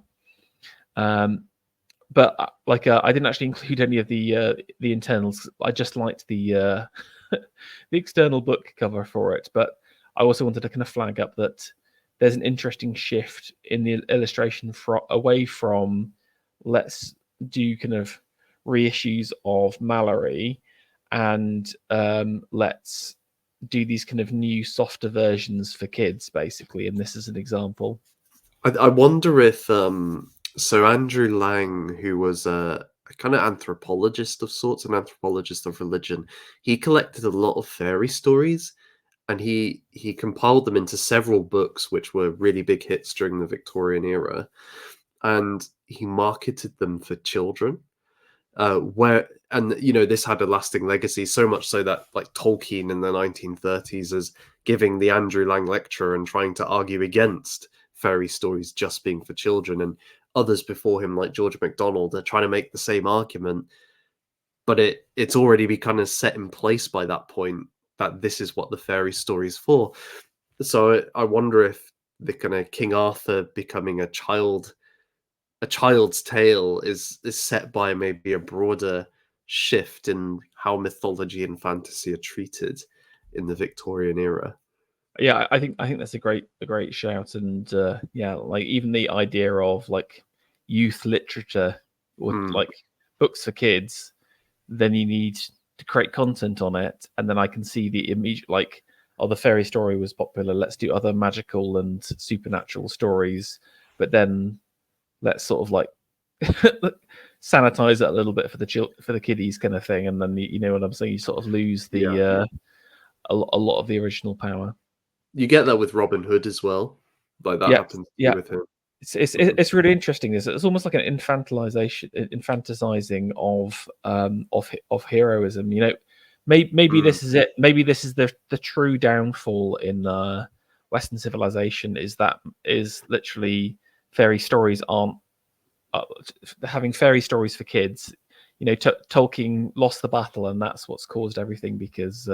But I didn't actually include any of the internals. I just liked the the external book cover for it. But I also wanted to kind of flag up that there's an interesting shift in the illustration away from let's do kind of reissues of Mallory and let's do these kind of new softer versions for kids, basically. And this is an example. I wonder if so Andrew Lang, who was a kind of anthropologist of sorts, an anthropologist of religion, he collected a lot of fairy stories, and he compiled them into several books, which were really big hits during the Victorian era, and he marketed them for children. This had a lasting legacy, so much so that like Tolkien in the 1930s is giving the Andrew Lang lecture and trying to argue against fairy stories just being for children, and others before him like George MacDonald are trying to make the same argument, but it's already been kind of set in place by that point that this is what the fairy story is for. So I wonder if the kind of King Arthur becoming a child's tale is set by maybe a broader shift in how mythology and fantasy are treated in the Victorian era. Yeah, I think that's a great shout, and yeah, like even the idea of like youth literature or like books for kids, then you need to create content on it, and then I can see the immediate like, oh, the fairy story was popular, let's do other magical and supernatural stories, but then let's sort of like sanitize it a little bit for the kiddies kind of thing, and then you know what I'm saying, you sort of lose the a lot of the original power. You get that with Robin Hood as well. Like that happens with him. It's really interesting. It's almost like an infantilizing of heroism. You know, maybe this is it. Maybe this is the true downfall in Western civilization. Is literally fairy stories aren't having fairy stories for kids. You know, Tolkien lost the battle, and that's what's caused everything because.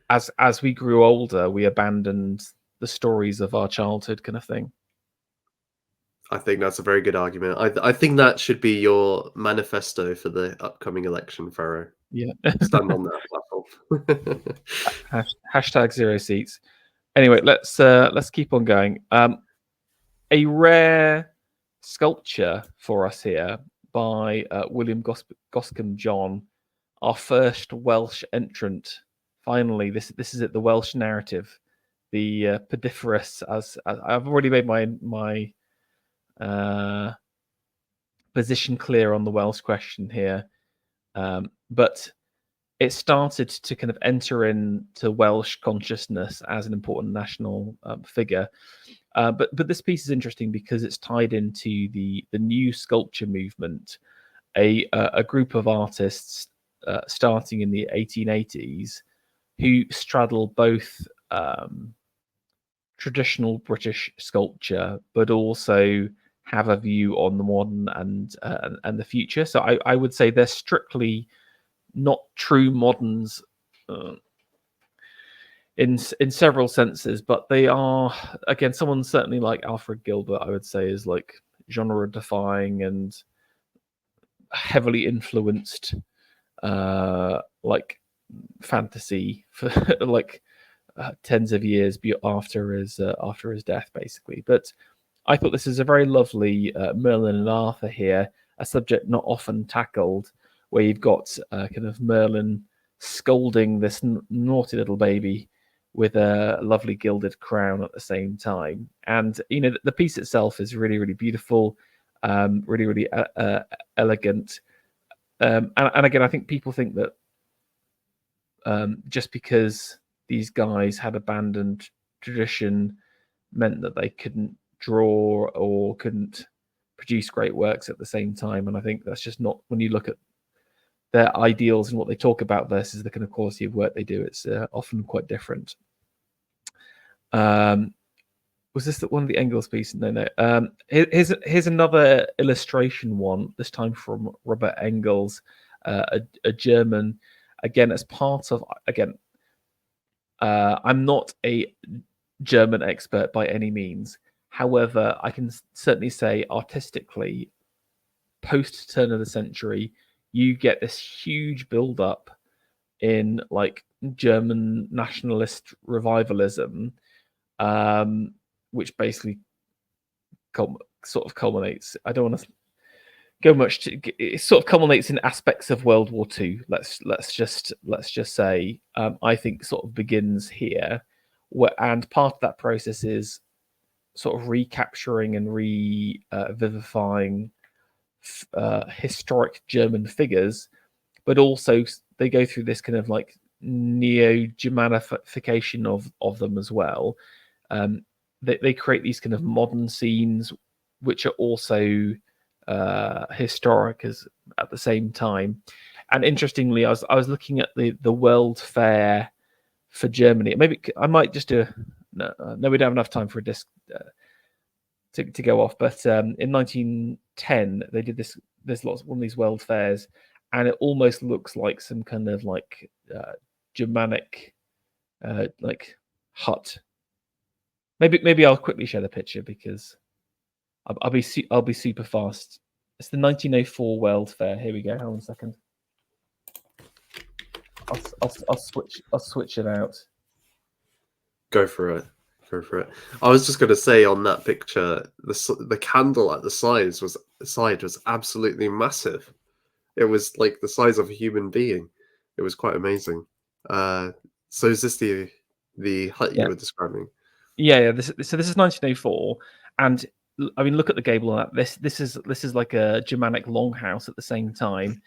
As we grew older, we abandoned the stories of our childhood, kind of thing. I think that's a very good argument. I think that should be your manifesto for the upcoming election, Ferro. Yeah, stand on that platform. Hashtag 0 seats. Anyway, let's keep on going. A rare sculpture for us here by William Goscombe John, our first Welsh entrant. Finally, this is it, the Welsh narrative, the pediferous. As I've already made my position clear on the Welsh question here, but it started to kind of enter into Welsh consciousness as an important national figure. But this piece is interesting because it's tied into the new sculpture movement, a group of artists starting in the 1880s who straddle both traditional British sculpture, but also have a view on the modern and the future. So I would say they're strictly not true moderns in several senses, but they are, again, someone certainly like Alfred Gilbert, I would say, is like genre defying and heavily influenced like fantasy for like tens of years after his death, basically. But I thought this is a very lovely Merlin and Arthur here, a subject not often tackled, where you've got kind of Merlin scolding this naughty little baby with a lovely gilded crown at the same time. And you know, the piece itself is really, really beautiful, really, really elegant. And again, I think people think that just because these guys had abandoned tradition meant that they couldn't draw or couldn't produce great works at the same time. And I think that's just not, when you look at their ideals and what they talk about versus the kind of quality of work they do, it's often quite different. Was this one of the Engels piece? No. Here's another illustration one, this time from Robert Engels, a German, again, as part of, I'm not a German expert by any means. However, I can certainly say artistically, post turn of the century, you get this huge build-up in like German nationalist revivalism, which basically sort of culminates. I don't want to go much to. It sort of culminates in aspects of World War II. Let's just say I think sort of begins here, and part of that process is sort of recapturing and revivifying historic German figures, but also they go through this kind of like neo-Germanification of them as well. They create these kind of modern scenes, which are also historic as at the same time. And interestingly, I was looking at the World Fair for Germany. Maybe I might just do. No, we don't have enough time for a disc to go off. But in 1910, they did this. There's one of these World Fairs, and it almost looks like some kind of like Germanic like hut. Maybe I'll quickly share the picture because I'll be super fast. It's the 1904 World Fair. Here we go. Hold on a second. I'll switch it out. Go for it. I was just going to say on that picture, the candle at the side was absolutely massive. It was like the size of a human being. It was quite amazing. So is this the hut you were describing? Yeah. This is 1904, and I mean, look at the gable on that. This is like a Germanic longhouse at the same time.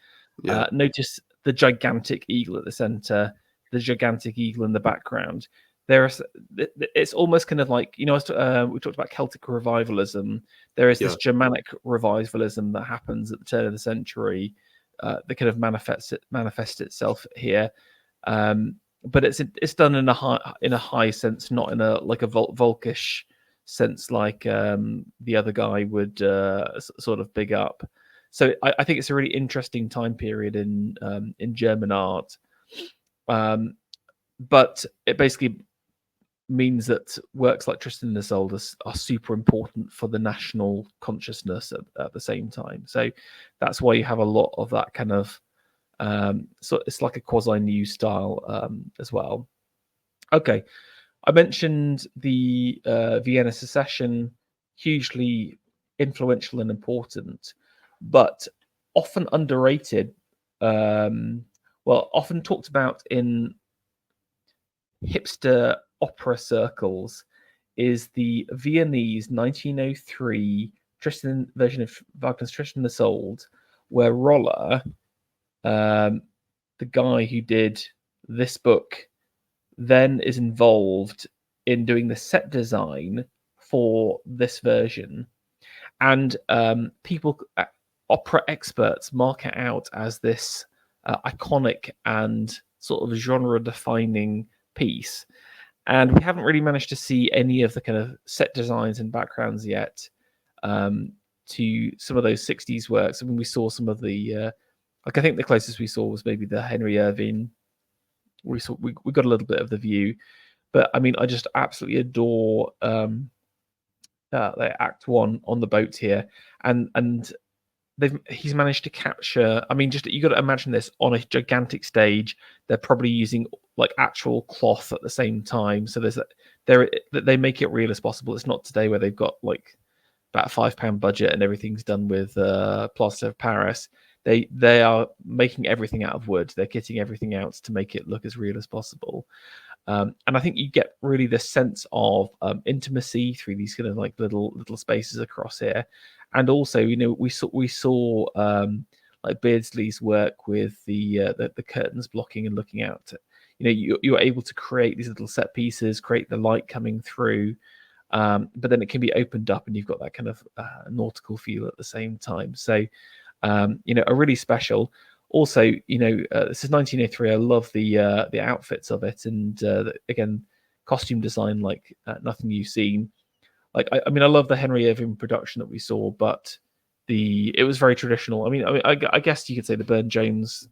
Yeah. Notice the gigantic eagle at the center, the gigantic eagle in the background. It's almost kind of like, we talked about Celtic revivalism. There is this Germanic revivalism that happens at the turn of the century that kind of manifests itself here. But it's done in a high sense, not in a like a Volkish sense like the other guy would sort of big up. So I think it's a really interesting time period in German art, but it basically means that works like Tristan and Isolde are super important for the national consciousness at the same time. So that's why you have a lot of that kind of so it's like a quasi-new style as well. Okay, I mentioned the Vienna Secession, hugely influential and important, but often underrated. Often talked about in hipster opera circles is the Viennese 1903 version of Wagner's Tristan and Isolde, where Roller, the guy who did this book, then is involved in doing the set design for this version, and people, opera experts, mark it out as this iconic and sort of genre-defining piece. And we haven't really managed to see any of the kind of set designs and backgrounds yet to some of those 60s works. I mean, we saw some of the I think the closest we saw was maybe the Henry Irving. We got a little bit of the View, but I mean, I just absolutely adore Act One on the boat here, and he's managed to capture. I mean, just you got to imagine this on a gigantic stage. They're probably using like actual cloth at the same time, so they make it real as possible. It's not today where they've got like about a £5 budget and everything's done with plaster of Paris. They are making everything out of wood. They're kitting everything out to make it look as real as possible. And I think you get really this sense of intimacy through these kind of like little spaces across here. And also, we saw like Beardsley's work with the curtains blocking and looking out. You're able to create these little set pieces, create the light coming through. but then it can be opened up and you've got that kind of nautical feel at the same time. So, a really special. Also, this is 1903. I love the outfits of it, and again, costume design like nothing you've seen. Like, I mean, I love the Henry Irving production that we saw, but it was very traditional. I guess you could say the Burne-Jones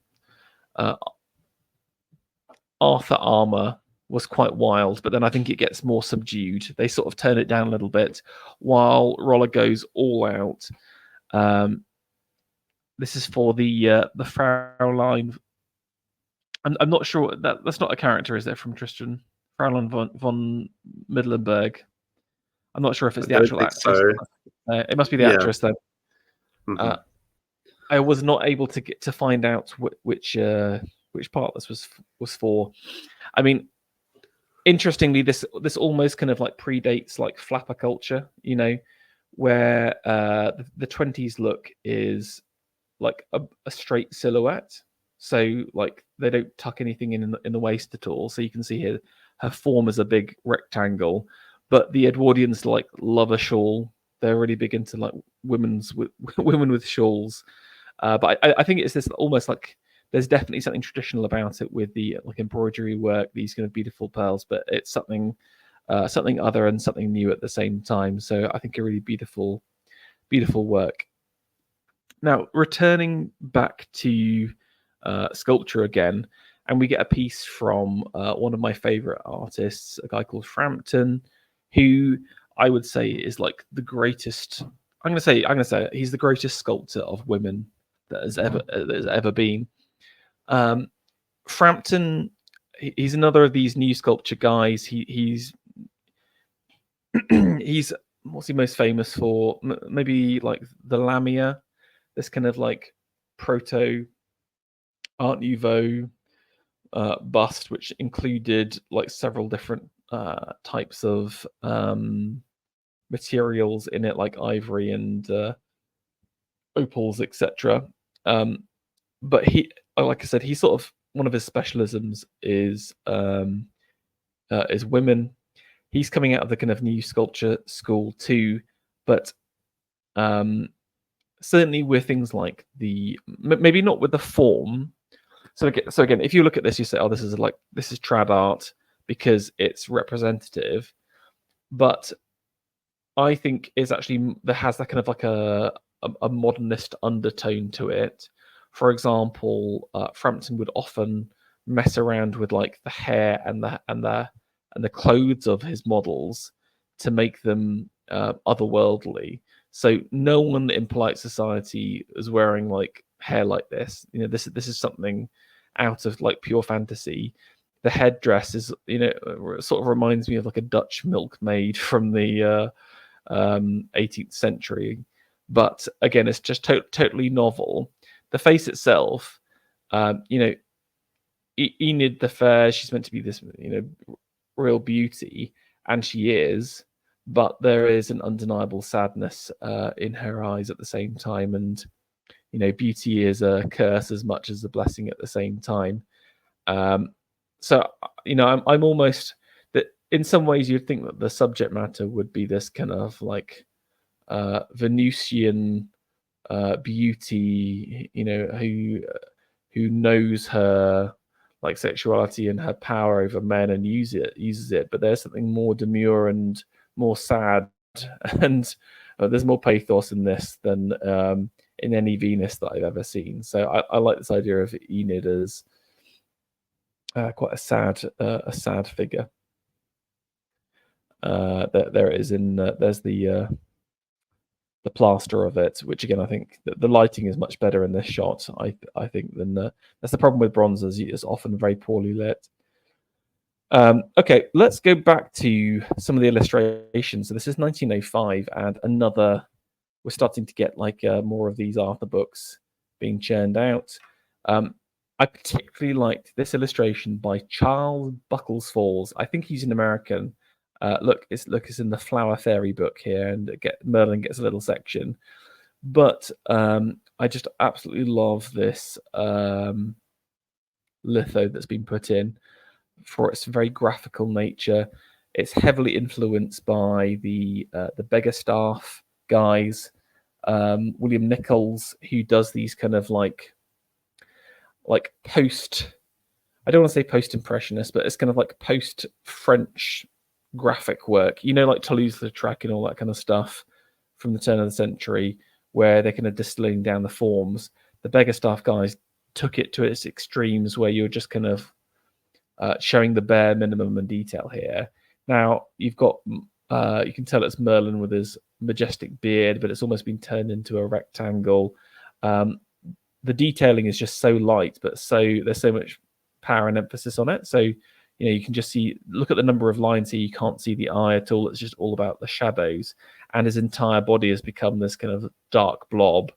Arthur armor was quite wild, but then I think it gets more subdued. They sort of turn it down a little bit, while Roller goes all out. This is for the Fraulein. I'm not sure that's not a character, is it, from Tristan? Fraulein von Middelburg. I'm not sure if it's the actual actress. So. It must be the actress though. Mm-hmm. I was not able to get to find out which part this was for. I mean, interestingly, this almost kind of like predates like flapper culture, where the 20s look is like a straight silhouette. So like they don't tuck anything in the waist at all. So you can see here her form is a big rectangle, but the Edwardians like love a shawl. They're really big into like women with shawls. But I think it's this almost like there's definitely something traditional about it with the like embroidery work, these kind of beautiful pearls, but it's something other and something new at the same time. So I think a really beautiful work. Now, returning back to sculpture again, and we get a piece from one of my favorite artists, a guy called Frampton, who I would say is like the greatest. I'm gonna say he's the greatest sculptor of women that has ever been. Frampton, he's another of these new sculpture guys. He's what's he most famous for? Maybe like the Lamia, this kind of like proto Art Nouveau bust, which included like several different types of materials in it, like ivory and opals, etc. But he, like I said, he's sort of one of his specialisms is women. He's coming out of the kind of new sculpture school too, but certainly with things like maybe not with the form. So again, if you look at this, you say, "Oh, this is trad art because it's representative," but I think is actually there has that kind of like a modernist undertone to it. For example, Frampton would often mess around with like the hair and the clothes of his models to make them otherworldly. So no one in polite society is wearing like hair like this. This is something out of like pure fantasy. The headdress is, sort of reminds me of like a Dutch milkmaid from the 18th century. But again, it's just totally novel. The face itself, Enid the Fair, she's meant to be this, real beauty, and she is, but there is an undeniable sadness in her eyes at the same time, and beauty is a curse as much as a blessing at the same time. So I'm almost that in some ways you'd think that the subject matter would be this kind of like Venusian beauty, who knows her like sexuality and her power over men and uses it, but there's something more demure and more sad, and there's more pathos in this than in any Venus that I've ever seen. So I like this idea of Enid as quite a sad figure. There it is there's the plaster of it, which again I think the lighting is much better in this shot. I think than that's the problem with bronzes; it's often very poorly lit. Okay, let's go back to some of the illustrations. So this is 1905, and we're starting to get like more of these Arthur books being churned out. I particularly liked this illustration by Charles Buckles-Falls. I think he's an American. Look, it's in the Flower Fairy book here, and Merlin gets a little section. But I just absolutely love this litho that's been put in for its very graphical nature. It's heavily influenced by the Beggarstaff guys, William Nichols, who does these kind of like post. I don't want to say post-impressionist, but it's kind of like post-French graphic work. You know, like Toulouse-Lautrec and all that kind of stuff from the turn of the century, where they're kind of distilling down the forms. The Beggarstaff guys took it to its extremes, where you're just kind of showing the bare minimum and detail here. Now you've got, you can tell it's Merlin with his majestic beard, but it's almost been turned into a rectangle. The detailing is just so light, but there's so much power and emphasis on it. So, you know, you can just look at the number of lines here. You can't see the eye at all. It's just all about the shadows. And his entire body has become this kind of dark blob,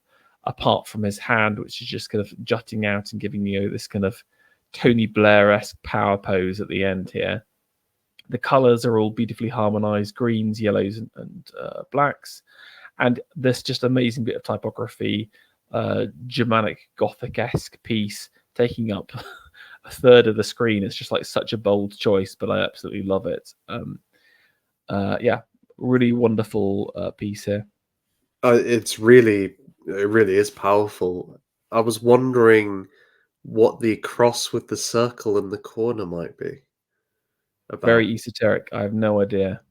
apart from his hand, which is just kind of jutting out and giving you this kind of Tony Blair-esque power pose at the end here. The colors are all beautifully harmonized, greens, yellows, and blacks. And this just amazing bit of typography, Germanic Gothic-esque piece taking up a third of the screen. It's just like such a bold choice, but I absolutely love it. Yeah, really wonderful piece here. It really is powerful. I was wondering what the cross with the circle in the corner might be about. Very esoteric. I have no idea.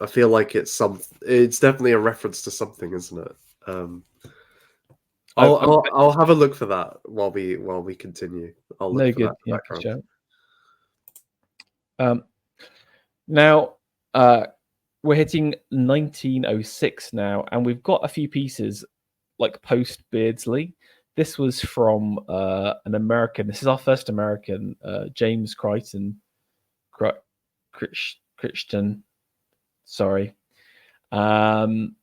I feel like it's definitely a reference to something, isn't it? I'll have a look for that while we continue. I'll look for that in the background. Now we're hitting 1906 now, and we've got a few pieces like post Beardsley. This was from an American. This is our first American, James Crichton. Sorry. And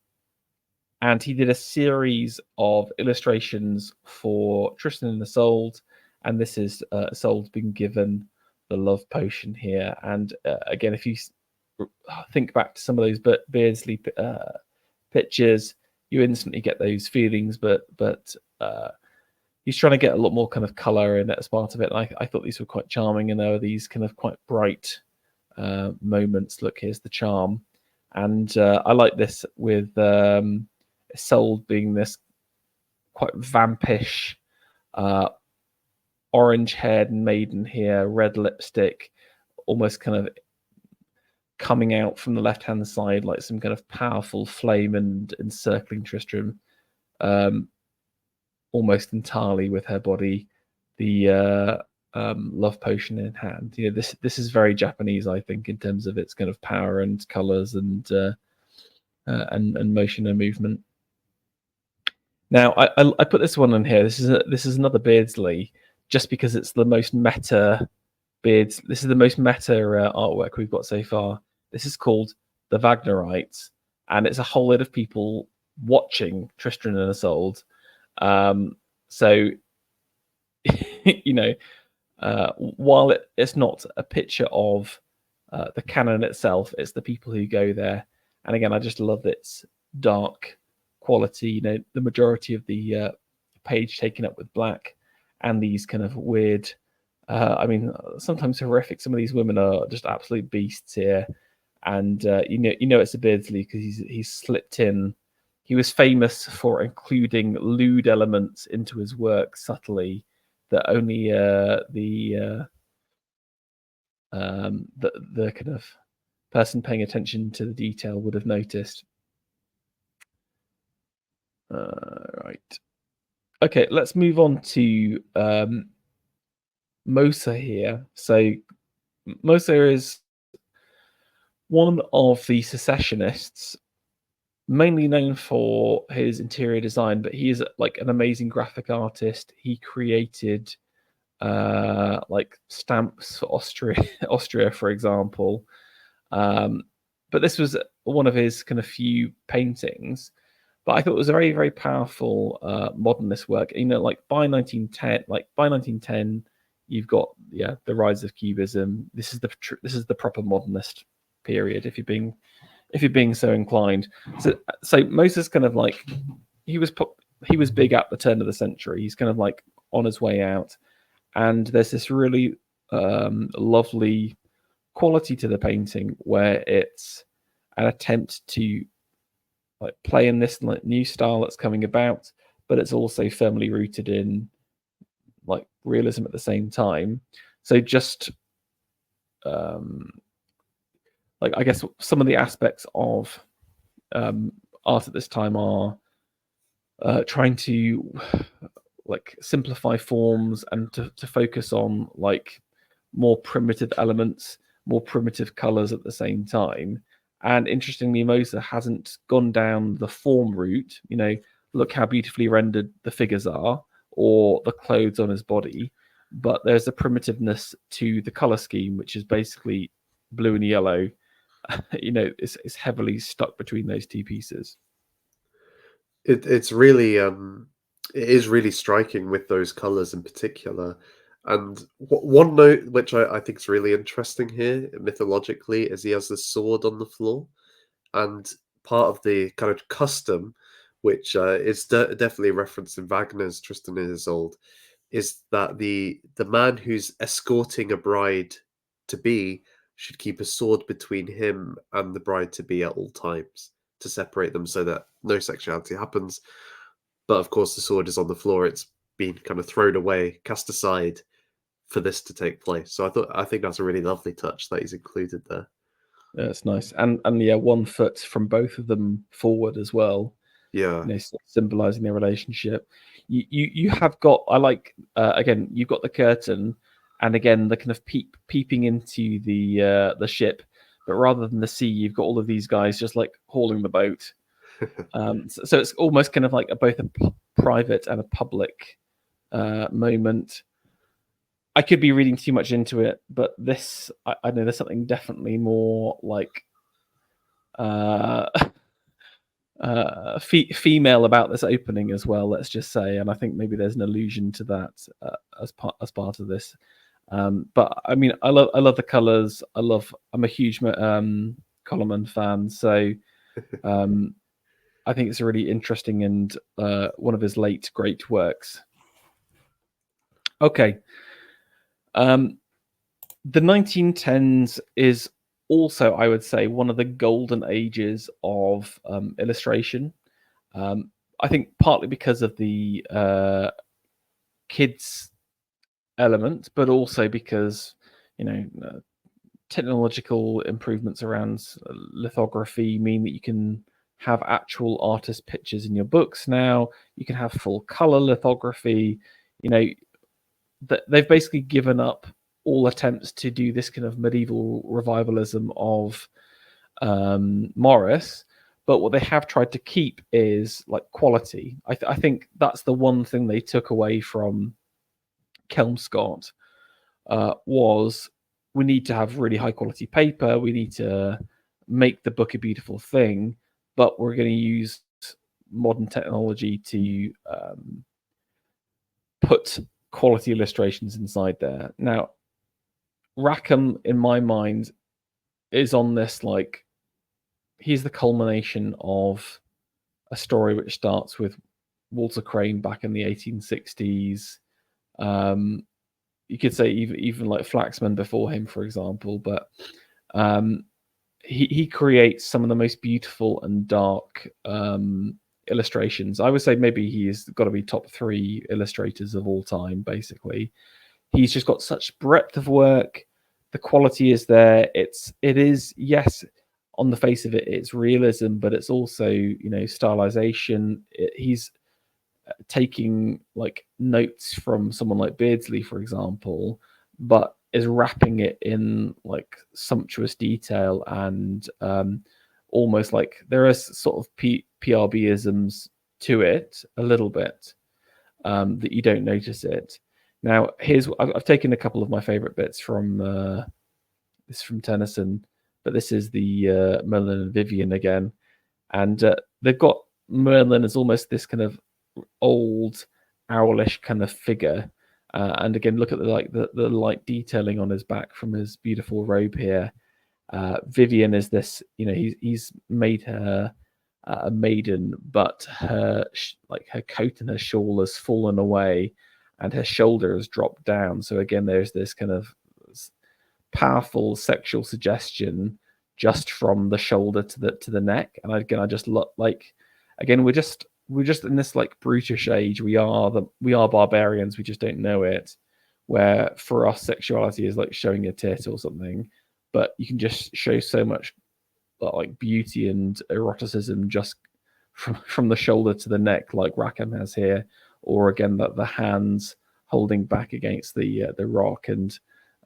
he did a series of illustrations for Tristan and Isolde, and this is Isolde being given the love potion here. And again, if you think back to some of those Beardsley pictures, you instantly get those feelings. But he's trying to get a lot more kind of color in it as part of it. And I thought these were quite charming, and there were these kind of quite bright moments. Look, here's the charm, and I like this with Isolde being this quite vampish, orange-haired maiden here, red lipstick, almost kind of coming out from the left-hand side like some kind of powerful flame and encircling Tristram, almost entirely with her body, the love potion in hand. You know, this is very Japanese, I think, in terms of its kind of power and colors and motion and movement. Now, I put this one in here. This is another Beardsley, just because it's the most meta Beards. This is the most meta artwork we've got so far. This is called The Wagnerites, and it's a whole lot of people watching Tristan and Isolde. So, you know, while it's not a picture of the canon itself, it's the people who go there. And again, I just love its dark quality. You know, the majority of the page taken up with black, and these kind of weird, I mean, sometimes horrific. Some of these women are just absolute beasts here. And you know it's a Beardsley because he's slipped in. He was famous for including lewd elements into his work subtly that only the kind of person paying attention to the detail would have noticed. Right. Okay, let's move on to Moser here. So Moser is one of the secessionists, mainly known for his interior design, but he is like an amazing graphic artist. He created like stamps for Austria, for example. But this was one of his kind of few paintings. But I thought it was a very, very powerful modernist work. You know, like by 1910, you've got the rise of Cubism. This is the proper modernist period, if you're being so inclined. So Moses kind of like he was big at the turn of the century. He's kind of like on his way out, and there's this really lovely quality to the painting where it's an attempt to like play in this like new style that's coming about, but it's also firmly rooted in like realism at the same time. So just like I guess some of the aspects of art at this time are trying to like simplify forms and to focus on like more primitive elements, more primitive colors at the same time. And interestingly, Moser hasn't gone down the form route. You know, look how beautifully rendered the figures are, or the clothes on his body. But there's a primitiveness to the color scheme, which is basically blue and yellow. You know, it's heavily stuck between those two pieces. It's really it is really striking with those colors in particular. And one note which I think is really interesting here mythologically is he has this sword on the floor, and part of the kind of custom, which is definitely referenced in Wagner's Tristan and Isolde, is that the man who's escorting a bride to be should keep a sword between him and the bride to be at all times to separate them so that no sexuality happens. But of course, the sword is on the floor; it's been kind of thrown away, cast aside for this to take place. So I think that's a really lovely touch that he's included there. Yeah, it's nice, and yeah, 1 foot from both of them forward as well. Yeah. You know, symbolizing their relationship. You have got. I like again. You've got the curtain, and again the kind of peeping into the ship, but rather than the sea, you've got all of these guys just like hauling the boat. So it's almost kind of like both a private and a public moment. I could be reading too much into it, but this I know there's something definitely more like female about this opening as well. Let's just say, and I think maybe there's an allusion to that as part of this. But I mean, I love the colors. I'm a huge Colman fan, so I think it's a really interesting and one of his late great works. Okay. The 1910s is also, I would say, one of the golden ages of illustration. I think partly because of the kids element, but also because, you know, technological improvements around lithography mean that you can have actual artist pictures in your books now. You can have full color lithography. You know, they've basically given up all attempts to do this kind of medieval revivalism of Morris, but what they have tried to keep is like quality. I think that's the one thing they took away from Kelmscott was we need to have really high quality paper. We need to make the book a beautiful thing, but we're going to use modern technology to put quality illustrations inside there. Now, Rackham, in my mind, is on this like he's the culmination of a story which starts with Walter Crane back in the 1860s. You could say even like Flaxman before him, for example, but he creates some of the most beautiful and dark illustrations. I would say maybe he's got to be top 3 illustrators of all time, basically. He's just got such breadth of work. The quality is there. It is, yes, on the face of it, it's realism, but it's also, you know, stylization. He's taking like notes from someone like Beardsley, for example, but is wrapping it in like sumptuous detail and almost like there is sort of PRB-isms to it a little bit that you don't notice it. Now, I've taken a couple of my favorite bits from this from Tennyson, but this is the Merlin and Vivian again, and they've got Merlin as almost this kind of old owlish kind of figure, and again, look at the light detailing on his back from his beautiful robe here. Vivian is this, you know, he's made her a maiden, but her coat and her shawl has fallen away and her shoulder has dropped down. So again, there's this kind of powerful sexual suggestion just from the shoulder to the neck. And again, I just look like, again, we're just in this like brutish age. We are barbarians. We just don't know it. Where for us, sexuality is like showing a tit or something, but you can just show so much like beauty and eroticism just from the shoulder to the neck, like Rackham has here, or again that the hands holding back against the rock, and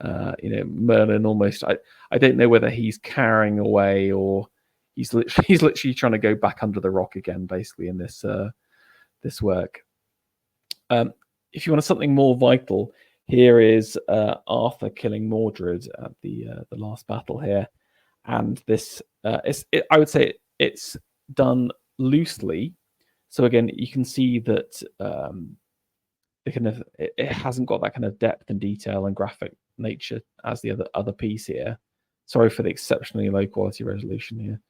Merlin almost. I don't know whether he's carrying away or he's literally trying to go back under the rock again, basically in this work. If you want something more vital, here is Arthur killing Mordred at the last battle here, and this I would say it's done loosely. So again, you can see that it hasn't got that kind of depth and detail and graphic nature as the other piece here. Sorry for the exceptionally low quality resolution here.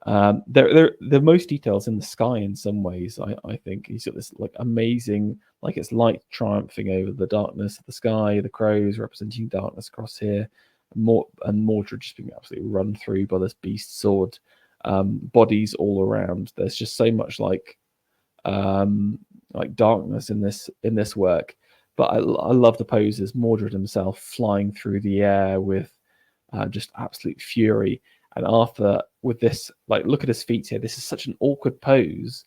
The most details in the sky in some ways. I think he's got this like amazing, like it's light triumphing over the darkness of the sky, the crows representing darkness across here, and Mordred just being absolutely run through by this beast sword, bodies all around. There's just so much like darkness in this work. But I love the poses. Mordred himself flying through the air with just absolute fury. And Arthur with this, like, look at his feet here. This is such an awkward pose.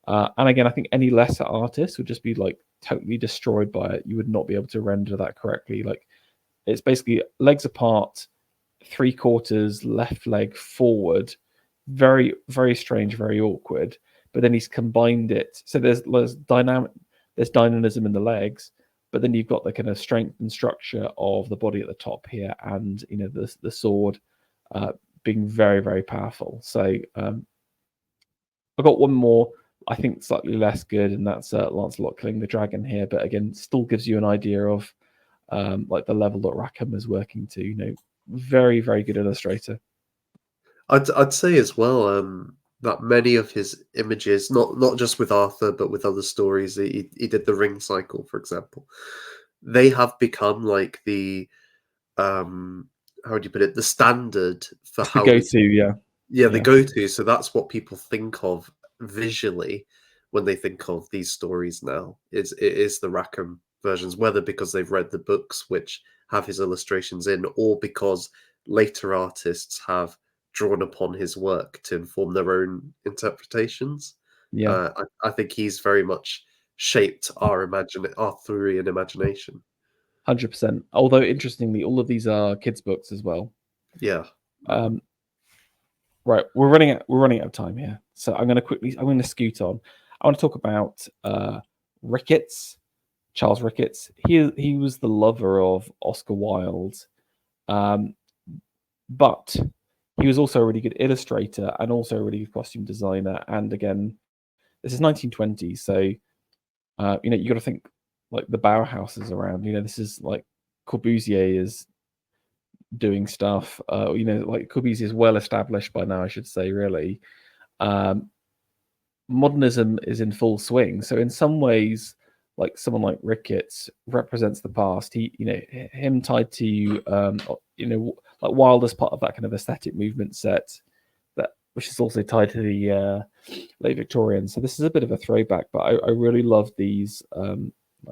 And again, I think any lesser artist would just be like totally destroyed by it. You would not be able to render that correctly. Like, it's basically legs apart, 3/4 left leg forward. Very, very strange, very awkward. But then he's combined it. So there's dynamism in the legs, but then you've got the kind of strength and structure of the body at the top here, and the sword being very, very powerful. So I've got one more, I think slightly less good, and that's Lancelot killing the dragon here. But again, still gives you an idea of like the level that Rackham is working to. Very, very good illustrator. I'd say as well that many of his images, not just with Arthur, but with other stories, he did the Ring Cycle, for example. They have become like the how would you put it? The standard for how the go-to, the go-to. So that's what people think of visually when they think of these stories now. It is the Rackham versions, whether because they've read the books which have his illustrations in, or because later artists have drawn upon his work to inform their own interpretations. Yeah, I think he's very much shaped our Arthurian imagination. 100%. Although interestingly, all of these are kids' books as well. Yeah. Right, we're running out of time here, so I'm going to scoot on. I want to talk about Ricketts, Charles Ricketts. He was the lover of Oscar Wilde, but he was also a really good illustrator and also a really good costume designer. And again, this is 1920, so you got to think like the Bauhaus is around. This is like Corbusier is doing stuff. Like Corbusier is well established by now, I should say. Really, modernism is in full swing. So in some ways, like someone like Ricketts represents the past. Him tied to like Wilde as part of that kind of aesthetic movement set, which is also tied to the late Victorian. So this is a bit of a throwback, but I really love these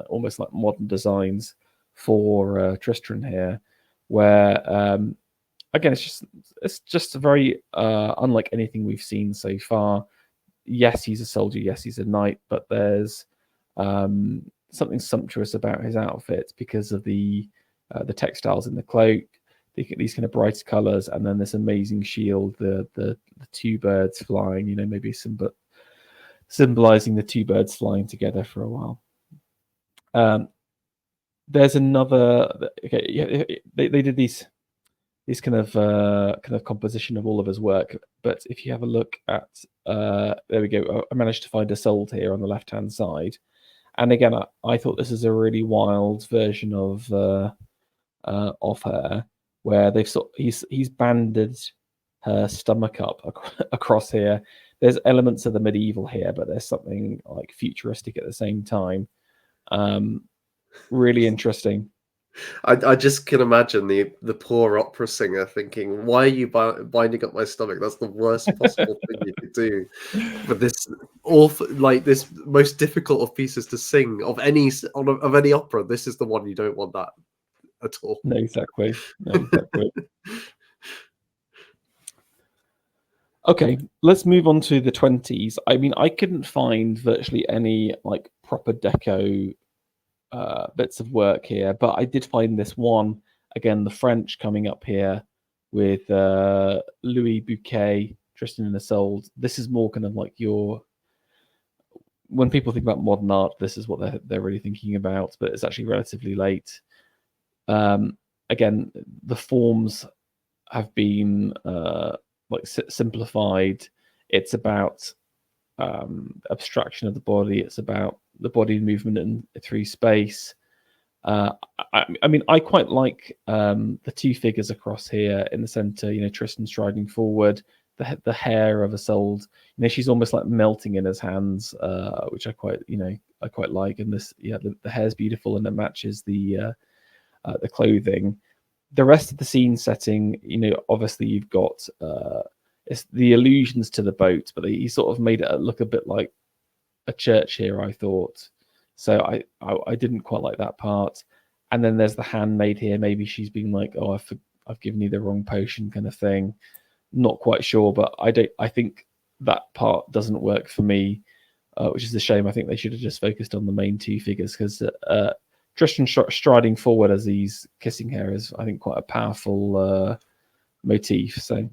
almost like modern designs for Tristram here, where again it's just very unlike anything we've seen so far. Yes, he's a soldier. Yes, he's a knight, but there's something sumptuous about his outfit because of the textiles in the cloak, these kind of bright colors, and then this amazing shield, the two birds flying. Maybe symbolizing the two birds flying together for a while. There's another. Okay, yeah, they did these kind of composition of all of his work. But if you have a look at, there we go. I managed to find a sold here on the left hand side, and again, I thought this is a really wild version of her, where he's banded her stomach up across here. There's elements of the medieval here, but there's something like futuristic at the same time. Really interesting. I just can imagine the poor opera singer thinking, "Why are you binding up my stomach? That's the worst possible thing you could do for this awful, like this most difficult of pieces to sing of of any opera. This is the one you don't want that at all." No, exactly. No, exactly. Okay, let's move on to the 20s. I mean, I couldn't find virtually any like proper deco bits of work here, but I did find this one again, the French coming up here with Louis Bouquet, Tristan and Isolde. This is more kind of like when people think about modern art, this is what they're really thinking about, but it's actually relatively late. Again, the forms have been like simplified. It's about abstraction of the body. It's about the body movement through space. I mean, I quite like the two figures across here in the center. You know, Tristan striding forward, the hair of Isolde. You know, she's almost like melting in his hands, which I quite like. And this, yeah, the hair's beautiful and it matches the clothing. The rest of the scene setting, you know, obviously you've got it's the allusions to the boat, but he sort of made it look a bit like a church here, I thought. So I didn't quite like that part. And then there's the handmaid here. Maybe she's been like, "Oh, I've given you the wrong potion," kind of thing. Not quite sure, but I think that part doesn't work for me, which is a shame. I think they should have just focused on the main two figures, because Tristan striding forward as he's kissing her is, I think, quite a powerful motif. So,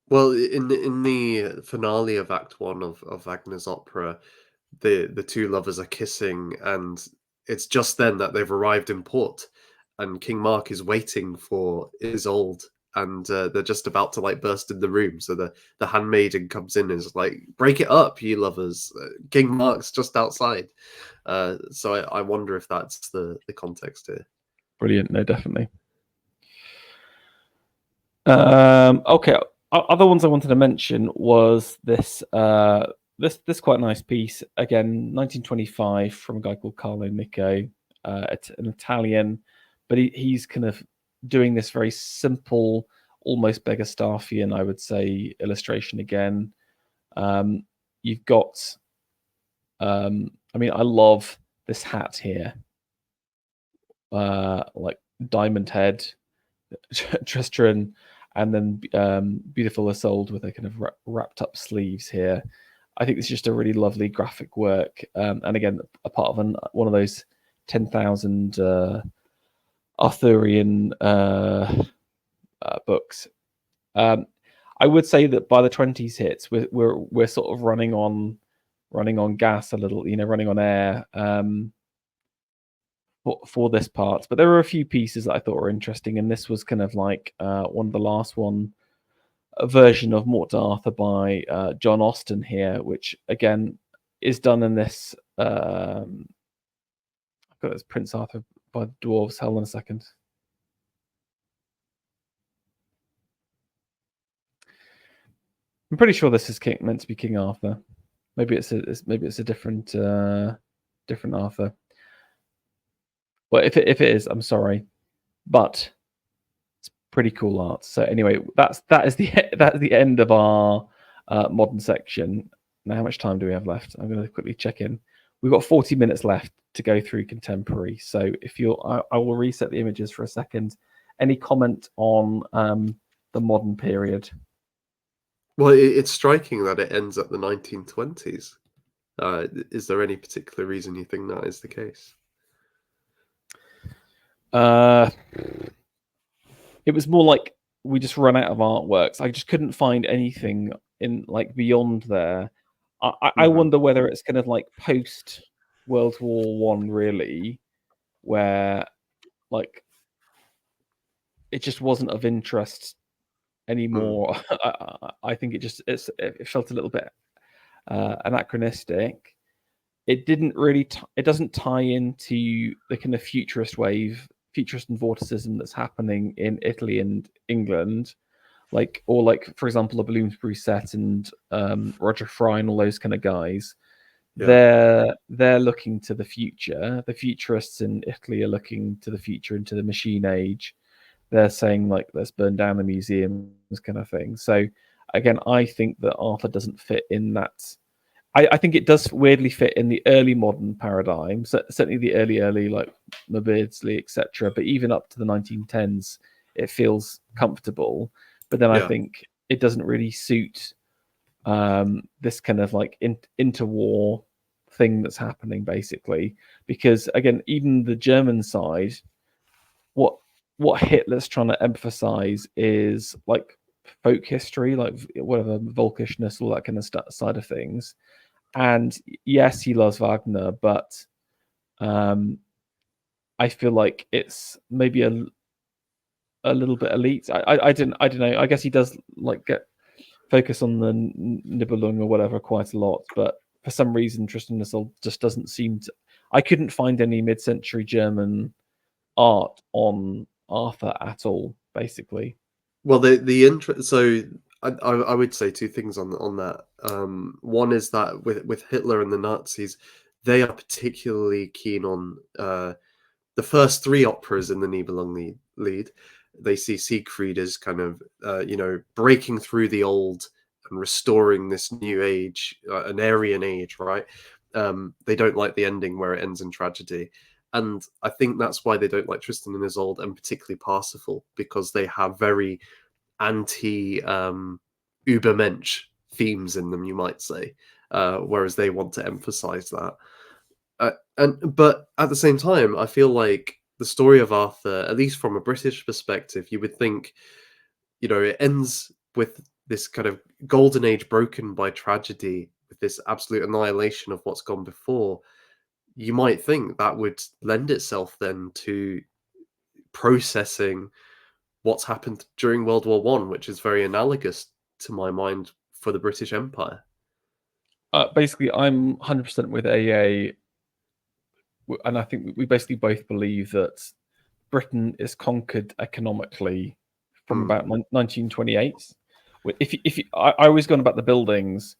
Well, in the finale of Act One of Wagner's opera, the two lovers are kissing, and it's just then that they've arrived in port, and King Mark is waiting for Isolde, and they're just about to like burst in the room. So the handmaiden comes in and is like, "Break it up, you lovers! King Mark's just outside." So I wonder if that's the context here. brilliant. No, definitely. Okay. Other ones I wanted to mention was this this quite nice piece, again, 1925, from a guy called Carlo Nico. It's an Italian, but he's kind of doing this very simple, almost Beggars-Staffian, I would say, illustration again. You've got, I mean, I love this hat here, like diamond head, Tristram, and then beautiful Isolde with a kind of wrapped up sleeves here. I think it's just a really lovely graphic work, and again, a part of one of those 10,000 Arthurian books. I would say that by the 20s hits, we're sort of running on gas a little, you know, running on air. For this part, but there were a few pieces that I thought were interesting, and this was kind of like one of the last a version of Mort Arthur by John Austen here, which again is done in this. I've got this Prince Arthur by the Dwarves. Hold on a second. I'm pretty sure this is meant to be King Arthur. Maybe it's a different different Arthur. Well, if it is, I'm sorry, but it's pretty cool art. So anyway, that's the end of our modern section. Now, how much time do we have left? I'm going to quickly check in. We've got 40 minutes left to go through contemporary. So if I will reset the images for a second. Any comment on the modern period? Well, it's striking that it ends at the 1920s. Is there any particular reason you think that is the case? It was more like we just run out of artworks. I just couldn't find anything in like beyond there. I wonder whether it's kind of like post World War One, really, where like it just wasn't of interest anymore. I think it felt a little bit anachronistic. It didn't really it doesn't tie into the kind of futurist and vorticism that's happening in Italy and England, or for example, the Bloomsbury set and Roger Fry and all those kind of guys. Yeah. they're looking to the future. The futurists in Italy are looking to the future, into the machine age. They're saying like, let's burn down the museums, kind of thing. So again, I think that Arthur doesn't fit in that. I think it does weirdly fit in the early modern paradigm, so certainly the early like Beardsley, etc. But even up to the 1910s, it feels comfortable. But then I Yeah. think it doesn't really suit this kind of like interwar thing that's happening, basically. Because again, even the German side, what Hitler's trying to emphasize is like folk history, like whatever Volkishness, all that kind of side of things. And yes, he loves Wagner, but I feel like it's maybe a little bit elite. I don't know. I guess he does like get focus on the Nibelung or whatever quite a lot, but for some reason Tristan Isolde just doesn't seem to. I couldn't find any mid-century German art on Arthur at all, basically. Well, the interest. So I would say two things on that. One is that with Hitler and the Nazis, they are particularly keen on the first three operas in the Nibelung Lied. They see Siegfried as kind of breaking through the old and restoring this new age, an Aryan age, right? They don't like the ending where it ends in tragedy. And I think that's why they don't like Tristan and Isolde, and particularly Parsifal, because they have very anti Übermensch themes in them, you might say, whereas they want to emphasize that. But at the same time, I feel like the story of Arthur, at least from a British perspective, you would think, it ends with this kind of golden age broken by tragedy, with this absolute annihilation of what's gone before. You might think that would lend itself then to processing what's happened during World War One, which is very analogous to my mind for the British Empire. Basically, I'm 100% with AA, and I think we basically both believe that Britain is conquered economically from Mm. about 1928. I was going about the buildings.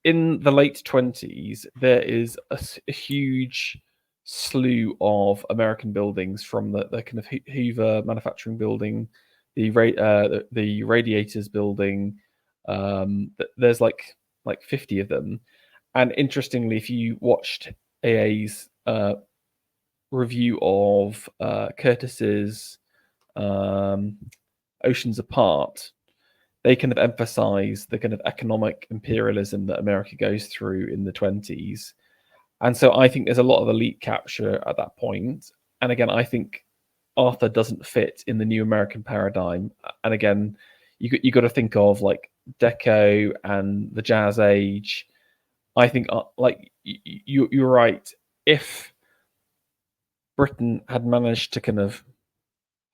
In the late 20s, there is a huge slew of American buildings, from the kind of Hoover manufacturing building, the radiators building. There's like 50 of them. And interestingly, if you watched AA's review of Curtis's Oceans Apart, they kind of emphasize the kind of economic imperialism that America goes through in the 20s. And so I think there's a lot of elite capture at that point. And again, I think Arthur doesn't fit in the new American paradigm. And again, you got to think of like Deco and the Jazz Age. I think like you're right. If Britain had managed to kind of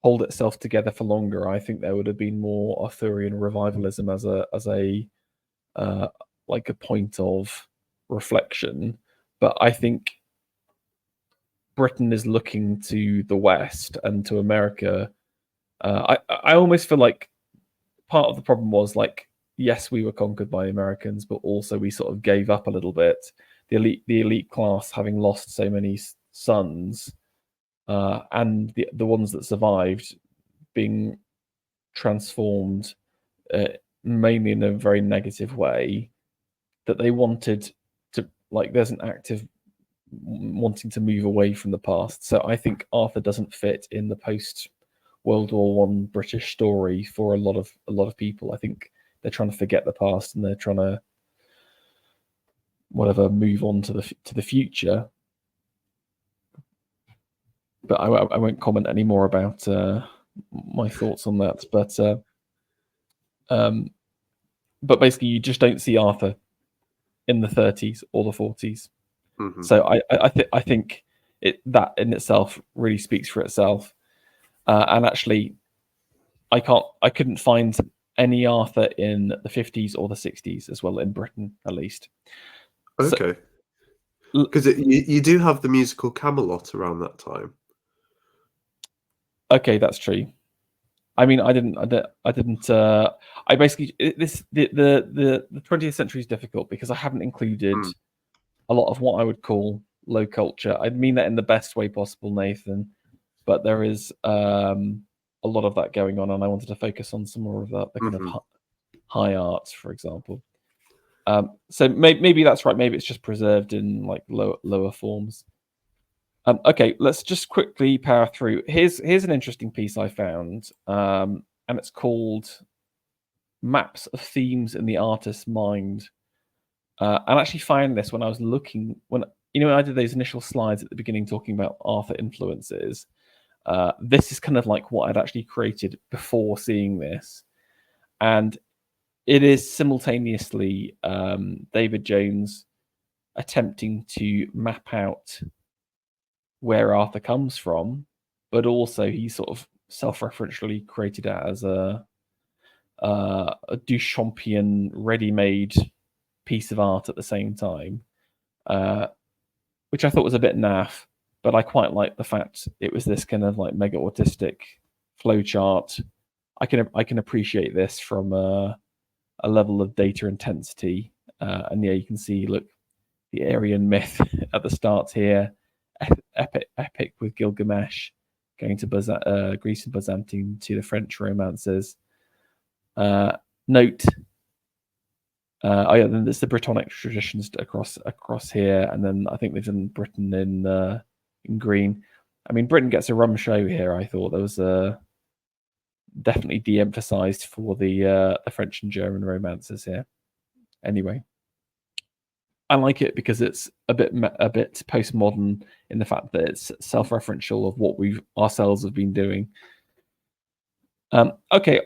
hold itself together for longer, I think there would have been more Arthurian revivalism as a like a point of reflection. But I think Britain is looking to the West and to America. I almost feel like part of the problem was like, yes, we were conquered by Americans, but also we sort of gave up a little bit. The elite class, having lost so many sons, and the ones that survived being transformed mainly in a very negative way, that they wanted to, like, there's an active wanting to move away from the past. So I think Arthur doesn't fit in the post World War One British story for a lot of people. I think they're trying to forget the past and they're trying to move on to the future. But I won't comment any more about my thoughts on that. But basically, you just don't see Arthur in the 30s or the 40s. Mm-hmm. So I think that in itself really speaks for itself. And actually, I couldn't find any Arthur in the 50s or the 60s as well, in Britain at least. Okay. Because you do have the musical Camelot around that time. Okay, that's true. I mean, I basically the 20th century is difficult because I haven't included a lot of what I would call low culture. I mean that in the best way possible, Nathan, but there is a lot of that going on, and I wanted to focus on some more of the kind of high arts, for example. So maybe that's right. Maybe it's just preserved in like lower forms. Okay, let's just quickly power through. Here's an interesting piece I found, and it's called "Maps of Themes in the Artist's Mind." And I actually found this when I was looking when I did those initial slides at the beginning talking about Arthur influences. This is kind of like what I'd actually created before seeing this, and it is simultaneously David Jones attempting to map out where Arthur comes from, but also he sort of self-referentially created it as a Duchampian ready-made piece of art at the same time, which I thought was a bit naff, but I quite like the fact it was this kind of like mega autistic flowchart. I can appreciate this from a level of data intensity, and yeah, you can see, look, the Aryan myth at the start here, epic with Gilgamesh going to Greece and Byzantium to the French romances. Note, then there's the Brittonic traditions across here, and then I think they've done Britain in green. I mean, Britain gets a rum show here. I thought there was definitely de-emphasized for the French and German romances here. Anyway, I like it because it's a bit postmodern in the fact that it's self-referential of what we ourselves have been doing. Okay,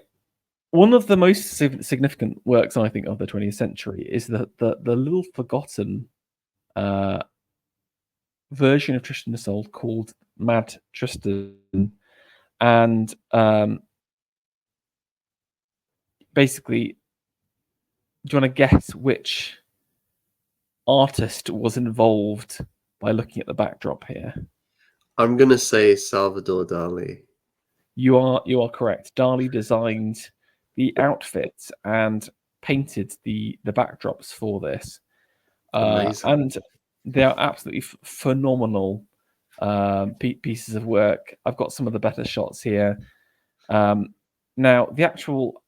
one of the most significant works I think of the 20th century is the little forgotten version of Tristan and Isolde called Mad Tristan, and basically, do you want to guess which artist was involved by looking at the backdrop here? I'm gonna say Salvador Dali. You are correct. Dali designed the outfits and painted the backdrops for this, and they are absolutely phenomenal pieces of work. I've got some of the better shots here. Now, the actual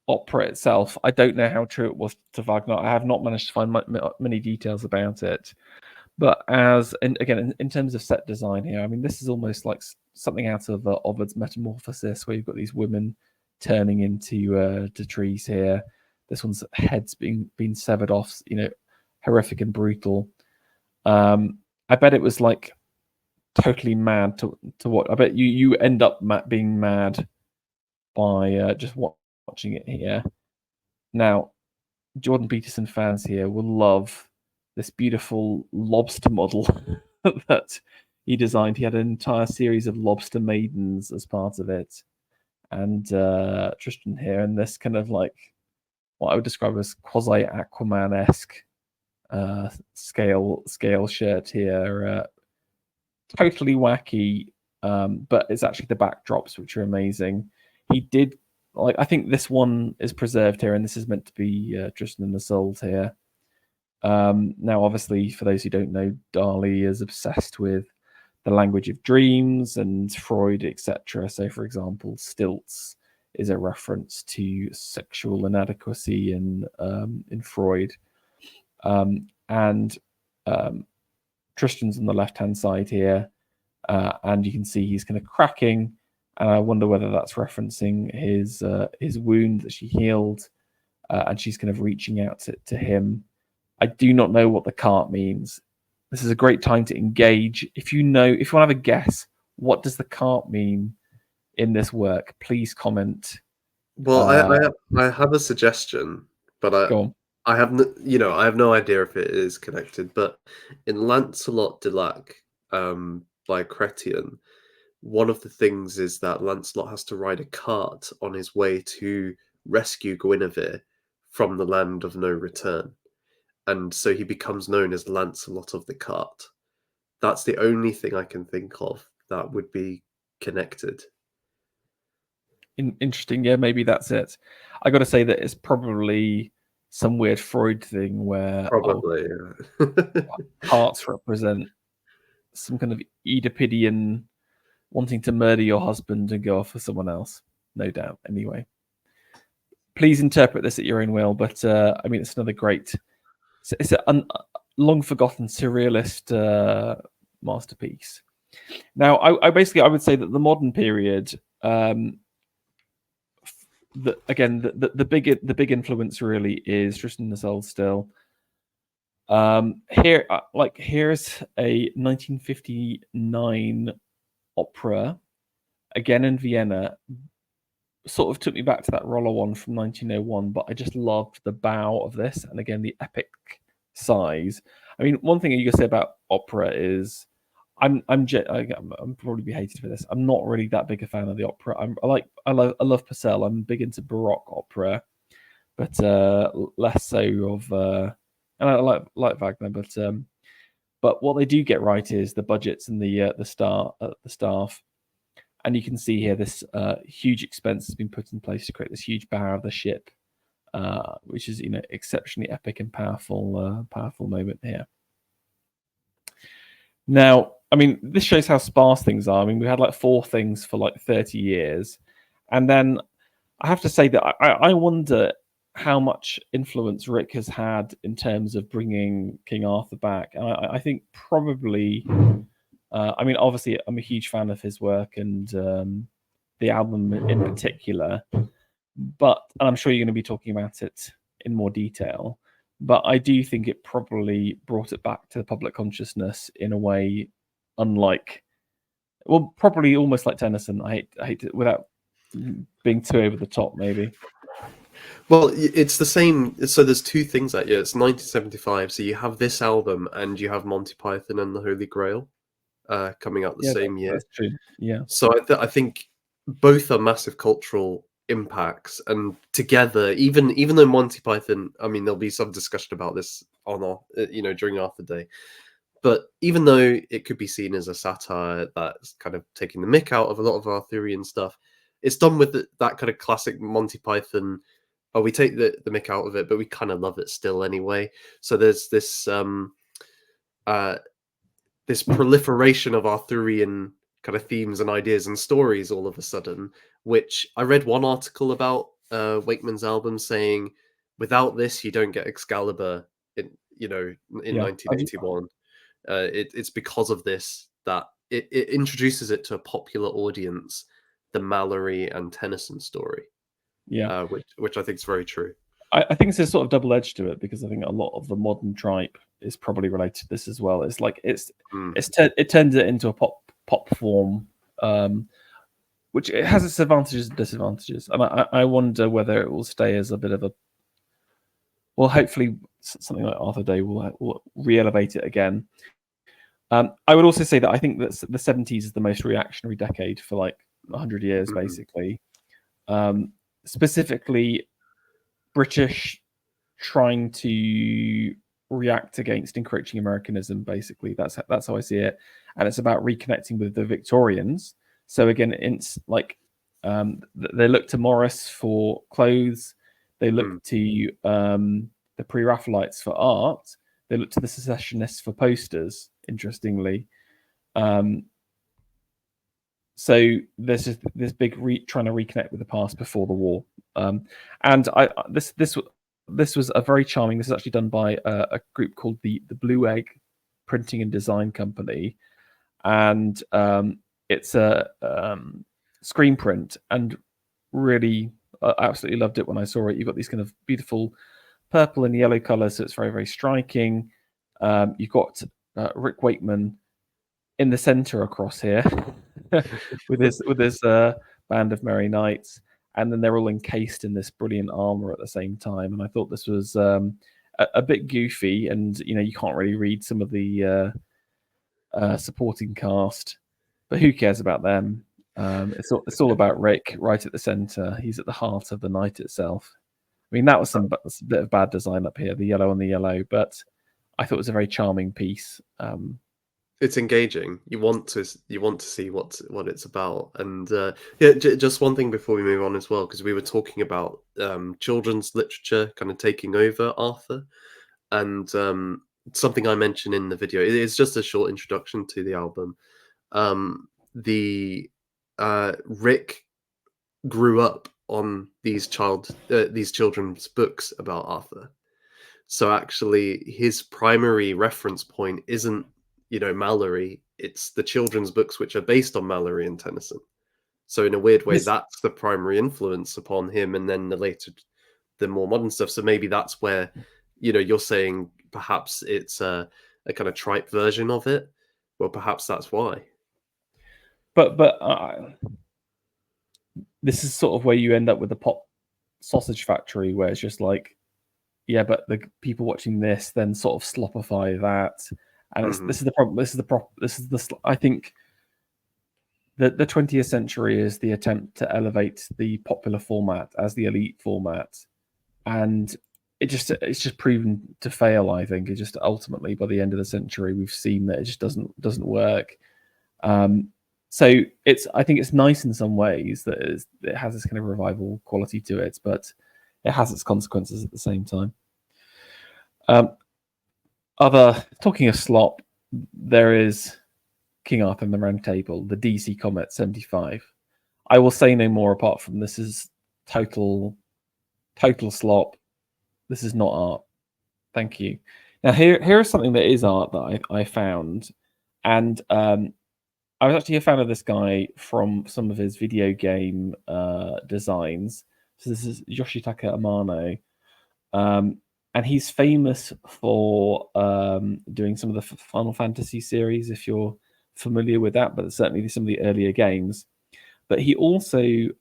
opera itself, I don't know how true it was to Wagner. I have not managed to find many details about it. But in terms of set design here, I mean, this is almost like something out of Ovid's Metamorphosis, where you've got these women turning into to trees here. This one's heads being severed off, horrific and brutal. I bet it was like totally mad to watch. I bet you end up being mad by just watching it here. Now, Jordan Peterson fans here will love this beautiful lobster model that he designed. He had an entire series of lobster maidens as part of it, and Tristan here in this kind of like what I would describe as quasi Aquaman-esque scale shirt here. Totally wacky, but it's actually the backdrops which are amazing. He did I think this one is preserved here, and this is meant to be Tristan and Isolde here. Now, obviously, for those who don't know, Dali is obsessed with the language of dreams and Freud, etc. So, for example, stilts is a reference to sexual inadequacy in Freud, and Tristan's on the left-hand side here, and you can see he's kind of cracking. And I wonder whether that's referencing his wound that she healed, and she's kind of reaching out to him. I do not know what the cart means. This is a great time to engage. If you want to have a guess, what does the cart mean in this work? Please comment. Well, I have a suggestion, but I have no idea if it is connected. But in Lancelot de Lac, by Chrétien, one of the things is that Lancelot has to ride a cart on his way to rescue Guinevere from the land of no return. And so he becomes known as Lancelot of the Cart. That's the only thing I can think of that would be connected. Interesting. Yeah, maybe that's it. I got to say that it's probably some weird Freud thing where Probably. Yeah. hearts represent some kind of Oedipian wanting to murder your husband and go off for someone else. No doubt. Anyway, please interpret this at your own will. But I mean, it's another great. It's a long forgotten surrealist masterpiece. Now, I would say that the modern period, the big influence really is Tristan and Isolde still. Here's a 1959 opera, again in Vienna. Sort of took me back to that Roller one from 1901, but I just loved the bow of this, and again the epic size. I mean, one thing you can say about opera is, I'm probably be hated for this. I'm not really that big a fan of the opera. I love Purcell. I'm big into Baroque opera, but less so of. And I like Wagner, but what they do get right is the budgets and the staff. And you can see here this huge expense has been put in place to create this huge bow of the ship, which is exceptionally epic and powerful moment here. Now, I mean, this shows how sparse things are. I mean, we had like 4 things for like 30 years, and then I have to say that I wonder how much influence Rick has had in terms of bringing King Arthur back. And I think probably. I mean, obviously, I'm a huge fan of his work and the album in particular. And I'm sure you're going to be talking about it in more detail. But I do think it probably brought it back to the public consciousness in a way unlike, well, probably almost like Tennyson. I hate it without being too over the top, maybe. Well, it's the same. So there's 2 things that year. It's 1975. So you have this album and you have Monty Python and the Holy Grail coming out the same year. That's true. Yeah. So I think both are massive cultural impacts, and together, even though Monty Python, I mean, there'll be some discussion about this on our, during Arthur Day, but even though it could be seen as a satire that's kind of taking the mick out of a lot of Arthurian stuff, it's done with that kind of classic Monty Python. Oh, we take the mick out of it, but we kind of love it still anyway. So there's this this proliferation of Arthurian kind of themes and ideas and stories all of a sudden, which I read one article about Wakeman's album saying, without this, you don't get Excalibur in 1981. It's because of this that it introduces it to a popular audience, the Mallory and Tennyson story. Yeah, which I think is very true. I think it's a sort of double-edged to it, because I think a lot of the modern tripe is probably related to this as well. It's like it turns it into a pop form, which it has its advantages and disadvantages. And I wonder whether it will stay as a bit of a, well, hopefully something like Arthur Day will re-elevate it again. I would also say that I think that the 70s is the most reactionary decade for like 100 years, basically. Specifically, British trying to react against encroaching Americanism. Basically, that's how I see it, and it's about reconnecting with the Victorians. So again, it's like they look to Morris for clothes, they look to the Pre-Raphaelites for art, they look to the Secessionists for posters. Interestingly, so there's just this big trying to reconnect with the past before the war, and this was a very charming. This is actually done by a group called the Blue Egg Printing and Design Company, and it's a screen print, and really I absolutely loved it when I saw it. You've got these kind of beautiful purple and yellow colors, so it's very, very striking. You've got Rick Wakeman in the center across here with his band of merry knights, and then they're all encased in this brilliant armor at the same time. And I thought this was a bit goofy, and you can't really read some of the supporting cast, but who cares about them? It's all about Rick right at the center. He's at the heart of the night itself. I mean, that was a bit of bad design up here, the yellow on the yellow, but I thought it was a very charming piece. It's engaging. You want to see what it's about, and yeah, just one thing before we move on as well, because we were talking about children's literature kind of taking over Arthur, and something I mentioned in the video. It's just a short introduction to the album. The Rick grew up on these children's books about Arthur. So actually, his primary reference point isn't, Mallory. It's the children's books which are based on Mallory and Tennyson. So in a weird way, This, that's the primary influence upon him, and then the more modern stuff. So maybe that's where, you're saying perhaps it's a kind of tripe version of it. Well, perhaps that's why. but this is sort of where you end up with the pop sausage factory, where it's just like, yeah, but the people watching this then sort of sloppify that, and this is the problem. I think that the 20th century is the attempt to elevate the popular format as the elite format, and it's just proven to fail. I think it just ultimately by the end of the century we've seen that it just doesn't work. So I think it's nice in some ways that it has this kind of revival quality to it, but it has its consequences at the same time. Talking of slop, there is King Arthur and the Round Table, the DC Comet 75. I will say no more apart from this is total slop. This is not art. Thank you. Now here is something that is art that I found, and I was actually a fan of this guy from some of his video game designs. So this is Yoshitaka Amano, and he's famous for doing some of the Final Fantasy series, if you're familiar with that, but certainly some of the earlier games. But he also, he's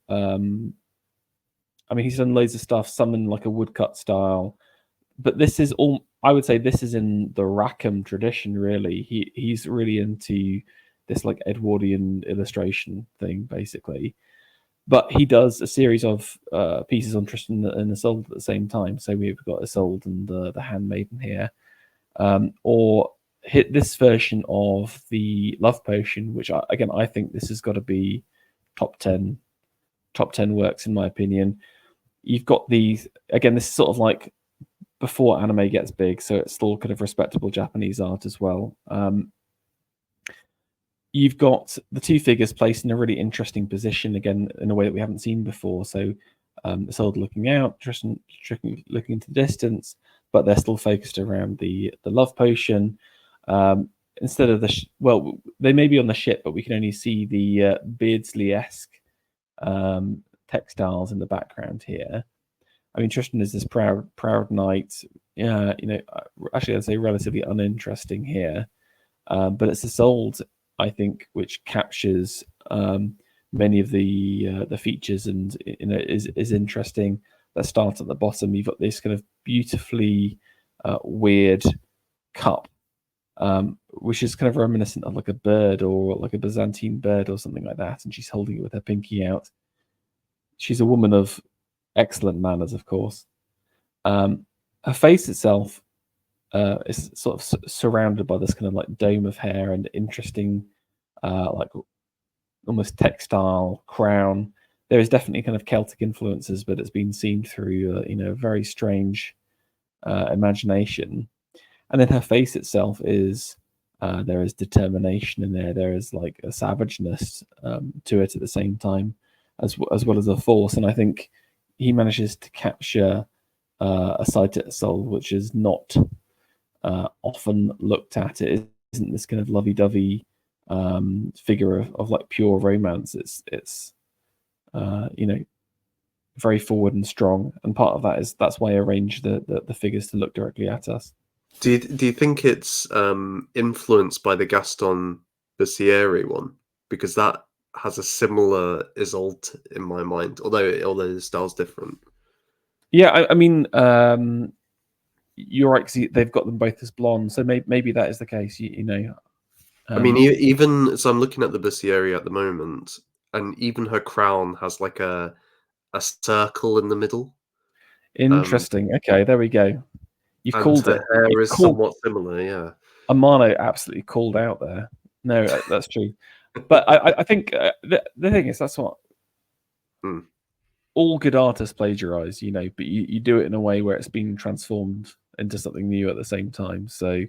done loads of stuff, some in like a woodcut style. But this is all, I would say this is in the Rackham tradition, really. He's really into this like Edwardian illustration thing, basically. But he does a series of pieces on Tristan and Isolde at the same time. So we've got Isolde and the Handmaiden here. Or hit this version of the Love Potion, which I think this has got to be top 10 works in my opinion. You've got these, again, this is sort of like before anime gets big, so it's still kind of respectable Japanese art as well. You've got the two figures placed in a really interesting position, again, in a way that we haven't seen before. So Isolde looking out, Tristan looking into the distance, but they're still focused around the Love Potion. Instead of they may be on the ship, but we can only see the Beardsley-esque textiles in the background here. I mean, Tristan is this proud knight. Actually, I'd say relatively uninteresting here. But it's Isolde, I think, which captures many of the features and is interesting. That starts at the bottom. You've got this kind of beautifully weird cup, which is kind of reminiscent of like a bird or like a Byzantine bird or something like that, and she's holding it with her pinky out. She's a woman of excellent manners, of course. Her face itself is sort of surrounded by this kind of like dome of hair and interesting, like almost textile crown. There is definitely kind of Celtic influences, but it's been seen through very strange imagination. And then her face itself is there is determination in there. There is like a savageness to it at the same time, as well as a force. And I think he manages to capture a side to Isolde which is not often looked at. It isn't this kind of lovey-dovey figure of like pure romance. It's very forward and strong, and part of that's why I arranged the figures to look directly at us. Do you think it's influenced by the Gaston Bussieri one? Because that has a similar Isolde in my mind, although the style's different. Yeah, I mean, you're right, because they've got them both as blonde, so maybe that is the case. I mean, even so, I'm looking at the Bussieri at the moment, and even her crown has like a circle in the middle. Interesting. Okay, there we go. You've and called her it. hair is somewhat similar, yeah. Amano absolutely called out there. No, that's true. But I think the thing is, that's what all good artists plagiarize, but you do it in a way where it's been transformed into something new at the same time. So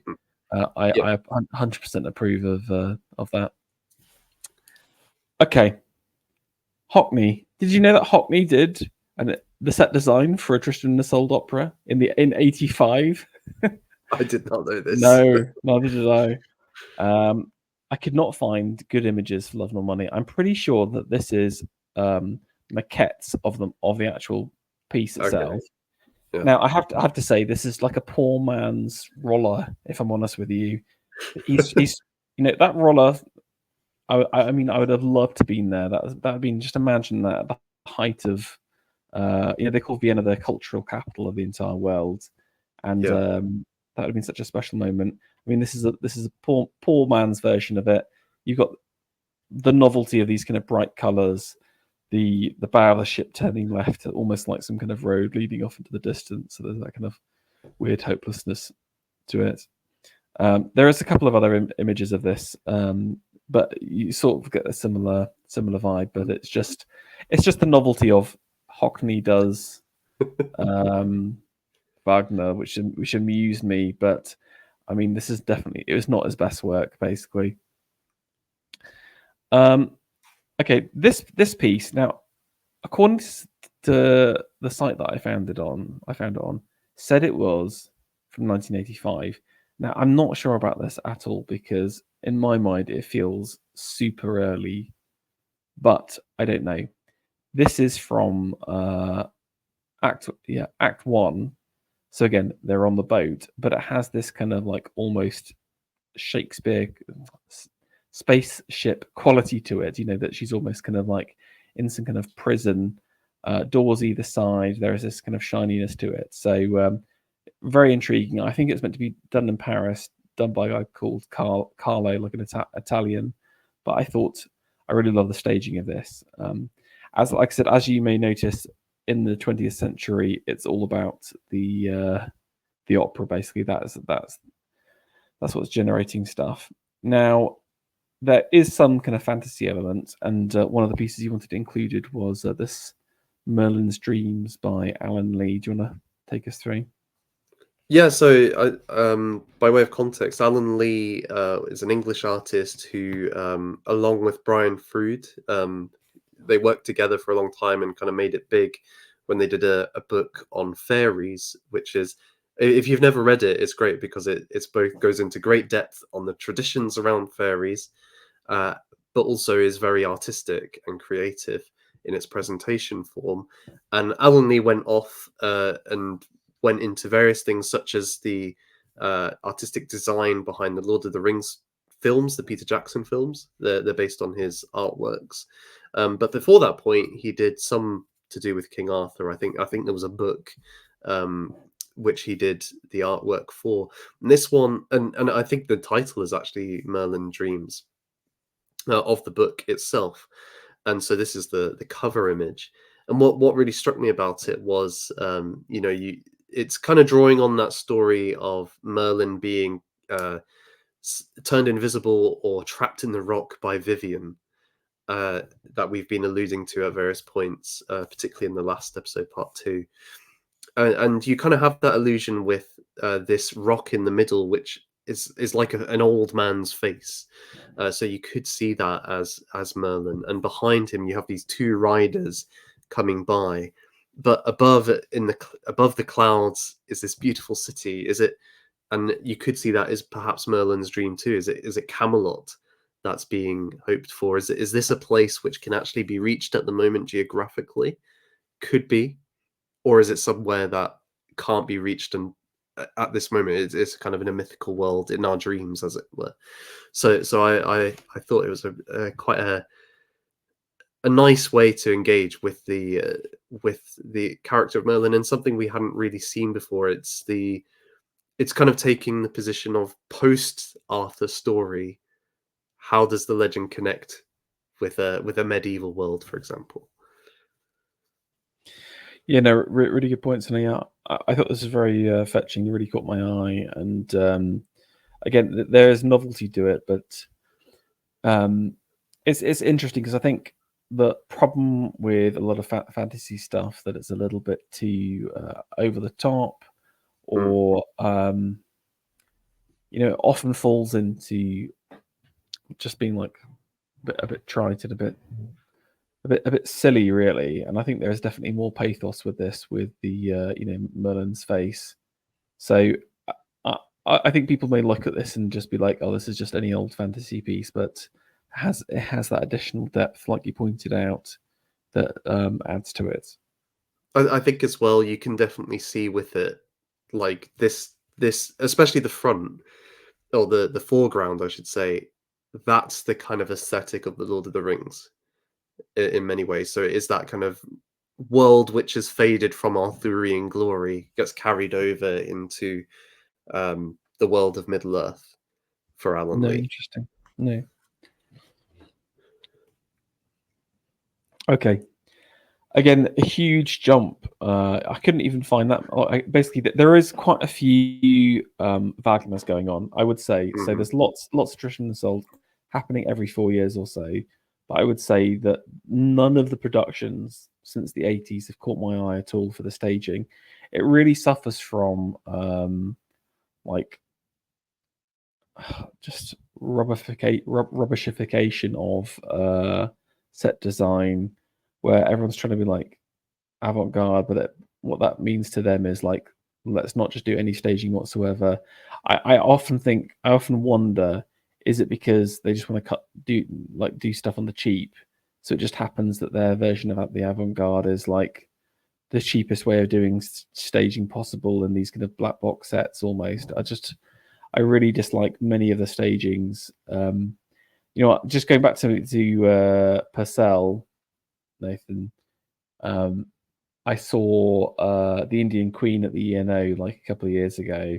I 100% approve of that. Okay, Hockney. Did you know that Hockney did the set design for a Tristan and Isolde opera in '85? I did not know this. No, neither did I. I could not find good images for Love Nor Money. I'm pretty sure that this is maquettes of the actual piece itself. Okay. Yeah. Now I have to say this is like a poor man's roller. If I'm honest with you, he's that roller. I mean, I would have loved to been there. That would have been, just imagine that at the height of, they call Vienna the cultural capital of the entire world, and that would have been such a special moment. I mean, this is a poor man's version of it. You've got the novelty of these kind of bright colours, the bow of the ship turning left, almost like some kind of road leading off into the distance. So there's that kind of weird hopelessness to it. There is a couple of other images of this, but you sort of get a similar vibe. But it's just the novelty of Hockney does Wagner, which amused me. But I mean, it was not his best work, basically. Okay, this piece now, according to the site that I found it on, said it was from 1985. Now, I'm not sure about this at all, because in my mind it feels super early, but I don't know. This is from Act 1. So again, they're on the boat, but it has this kind of like almost Shakespeare spaceship quality to it, that she's almost kind of like in some kind of prison, doors either side. There is this kind of shininess to it. So very intriguing. I think it's meant to be done in Paris, done by a guy called Carlo, like an Italian. But I really love the staging of this. As like I said, as you may notice, in the 20th century, it's all about the opera. Basically, that's what's generating stuff. Now, there is some kind of fantasy element, and one of the pieces you wanted included was this Merlin's Dreams by Alan Lee. Do you want to take us through? Yeah, so by way of context, Alan Lee is an English artist who, along with Brian Froud, they worked together for a long time and kind of made it big when they did a book on fairies, which is, if you've never read it, it's great because it's both goes into great depth on the traditions around fairies, but also is very artistic and creative in its presentation form. And Alan Lee went off and went into various things, such as the artistic design behind the Lord of the Rings films, the Peter Jackson films. They're based on his artworks. But before that point, he did some to do with King Arthur. I think there was a book which he did the artwork for. And this one, and I think the title is actually Merlin Dreams of the book itself. And so this is the cover image. And what really struck me about it was, it's kind of drawing on that story of Merlin being turned invisible or trapped in the rock by Vivian, that we've been alluding to at various points, particularly in the last episode, part 2. And you kind of have that illusion with this rock in the middle, which is like an old man's face. So you could see that as Merlin, and behind him you have these two riders coming by, but above the clouds is this beautiful city. And you could see that is perhaps Merlin's dream too. Is it Camelot that's being hoped for? Is this a place which can actually be reached at the moment geographically? Could be. Or is it somewhere that can't be reached, and at this moment it's kind of in a mythical world in our dreams, as it were? So I thought it was quite a nice way to engage with the character of Merlin, and something we hadn't really seen before. It's kind of taking the position of post Arthur story. How does the legend connect with a medieval world, for example? Yeah, no, really good points. And I thought this was very fetching. It really caught my eye, and again, there is novelty to it, but it's interesting because I think the problem with a lot of fantasy stuff that it's a little bit too over the top, or often falls into just being like a bit trite and a bit silly, really. And I think there is definitely more pathos with this, with the Merlin's face. So I think people may look at this and just be like, "Oh, this is just any old fantasy piece," but it has that additional depth, like you pointed out, that adds to it. I think as well, you can definitely see with it, like this, especially the front or the foreground, I should say. That's the kind of aesthetic of the Lord of the Rings in many ways. So it is that kind of world which has faded from Arthurian glory, gets carried over into the world of Middle Earth for Alan No, Lee. interesting. No. Okay. Again, a huge jump. I couldn't even find that. Basically, there is quite a few Wagners going on, I would say. So there's lots of traditional sold happening every 4 years or so. But I would say that none of the productions since the 80s have caught my eye at all for the staging. It really suffers from like just rubbishification of set design, where everyone's trying to be like avant-garde, but what that means to them is like, let's not just do any staging whatsoever. I often wonder, is it because they just want to do stuff on the cheap, so it just happens that their version of the avant-garde is like the cheapest way of doing staging possible in these kind of black box sets almost. I really dislike many of the stagings. Just going back to Purcell, Nathan, I saw the Indian Queen at the ENO like a couple of years ago,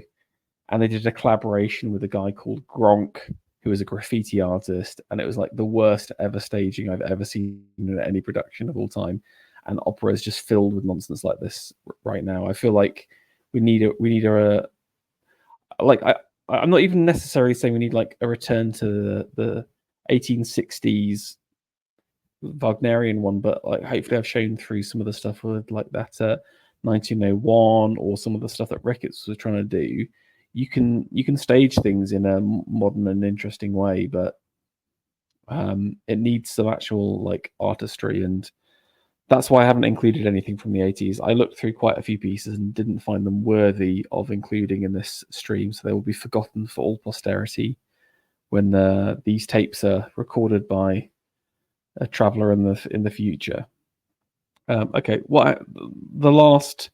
and they did a collaboration with a guy called Gronk, who was a graffiti artist, and it was like the worst ever staging I've ever seen in any production of all time. And opera is just filled with nonsense like this right now. I feel like we need a I'm not even necessarily saying we need like a return to the 1860s Wagnerian one, but like hopefully I've shown through some of the stuff with like that 1901 or some of the stuff that Ricketts was trying to do. You can stage things in a modern and interesting way, but it needs some actual like artistry, and that's why I haven't included anything from the 80s. I looked through quite a few pieces and didn't find them worthy of including in this stream, so they will be forgotten for all posterity when these tapes are recorded by a traveler in the future. Okay, the last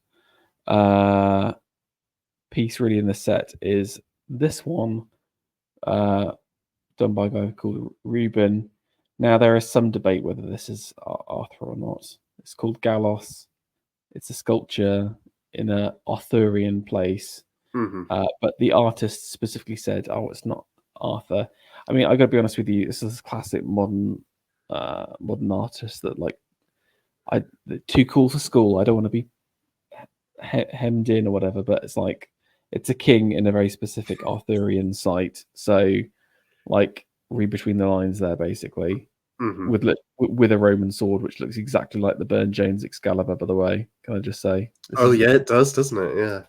piece really in the set is this one, done by a guy called Reuben. Now there is some debate whether this is Arthur or not. It's called Galos. It's a sculpture in an Arthurian place, but the artist specifically said, "Oh, it's not Arthur." I mean, I got to be honest with you. This is a classic modern artist that like too cool for school. I don't want to be hemmed in or whatever, but it's like it's a king in a very specific Arthurian site. So like read between the lines there, basically, with a Roman sword, which looks exactly like the Burne Jones Excalibur. By the way, can I just say? Yeah, it does, doesn't it? Yeah.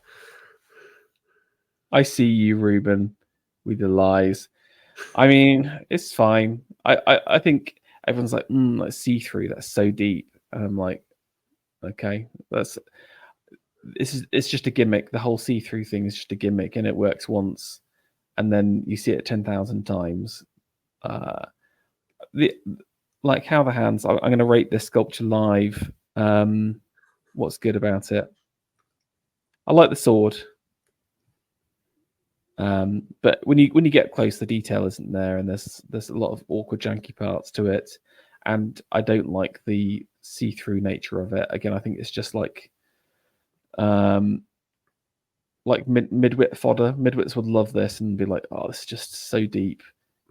I see you, Reuben, with the lies. I mean, it's fine. I think everyone's like, like see-through. That's so deep, and I'm like, okay, it's just a gimmick. The whole see-through thing is just a gimmick, and it works once, and then you see it 10,000 times. Like how the hands. I'm going to rate this sculpture live. What's good about it? I like the sword. But when you get close, the detail isn't there, and there's a lot of awkward, janky parts to it, and I don't like the see-through nature of it. Again, I think it's just like midwit fodder. Midwits would love this and be like, "Oh, this is just so deep."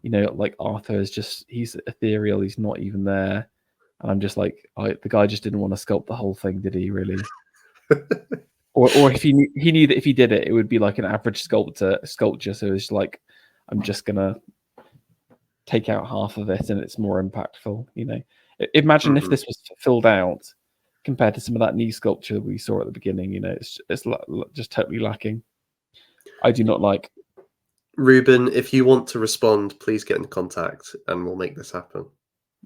Like Arthur is he's ethereal. He's not even there, and I'm just like, the guy just didn't want to sculpt the whole thing, did he? Really? Or if he knew that if he did it, it would be like an average sculpture. So it's like I'm just gonna take out half of it and it's more impactful. Imagine if this was filled out compared to some of that knee sculpture we saw at the beginning. It's just totally lacking. I do not like. Ruben, if you want to respond, please get in contact and we'll make this happen.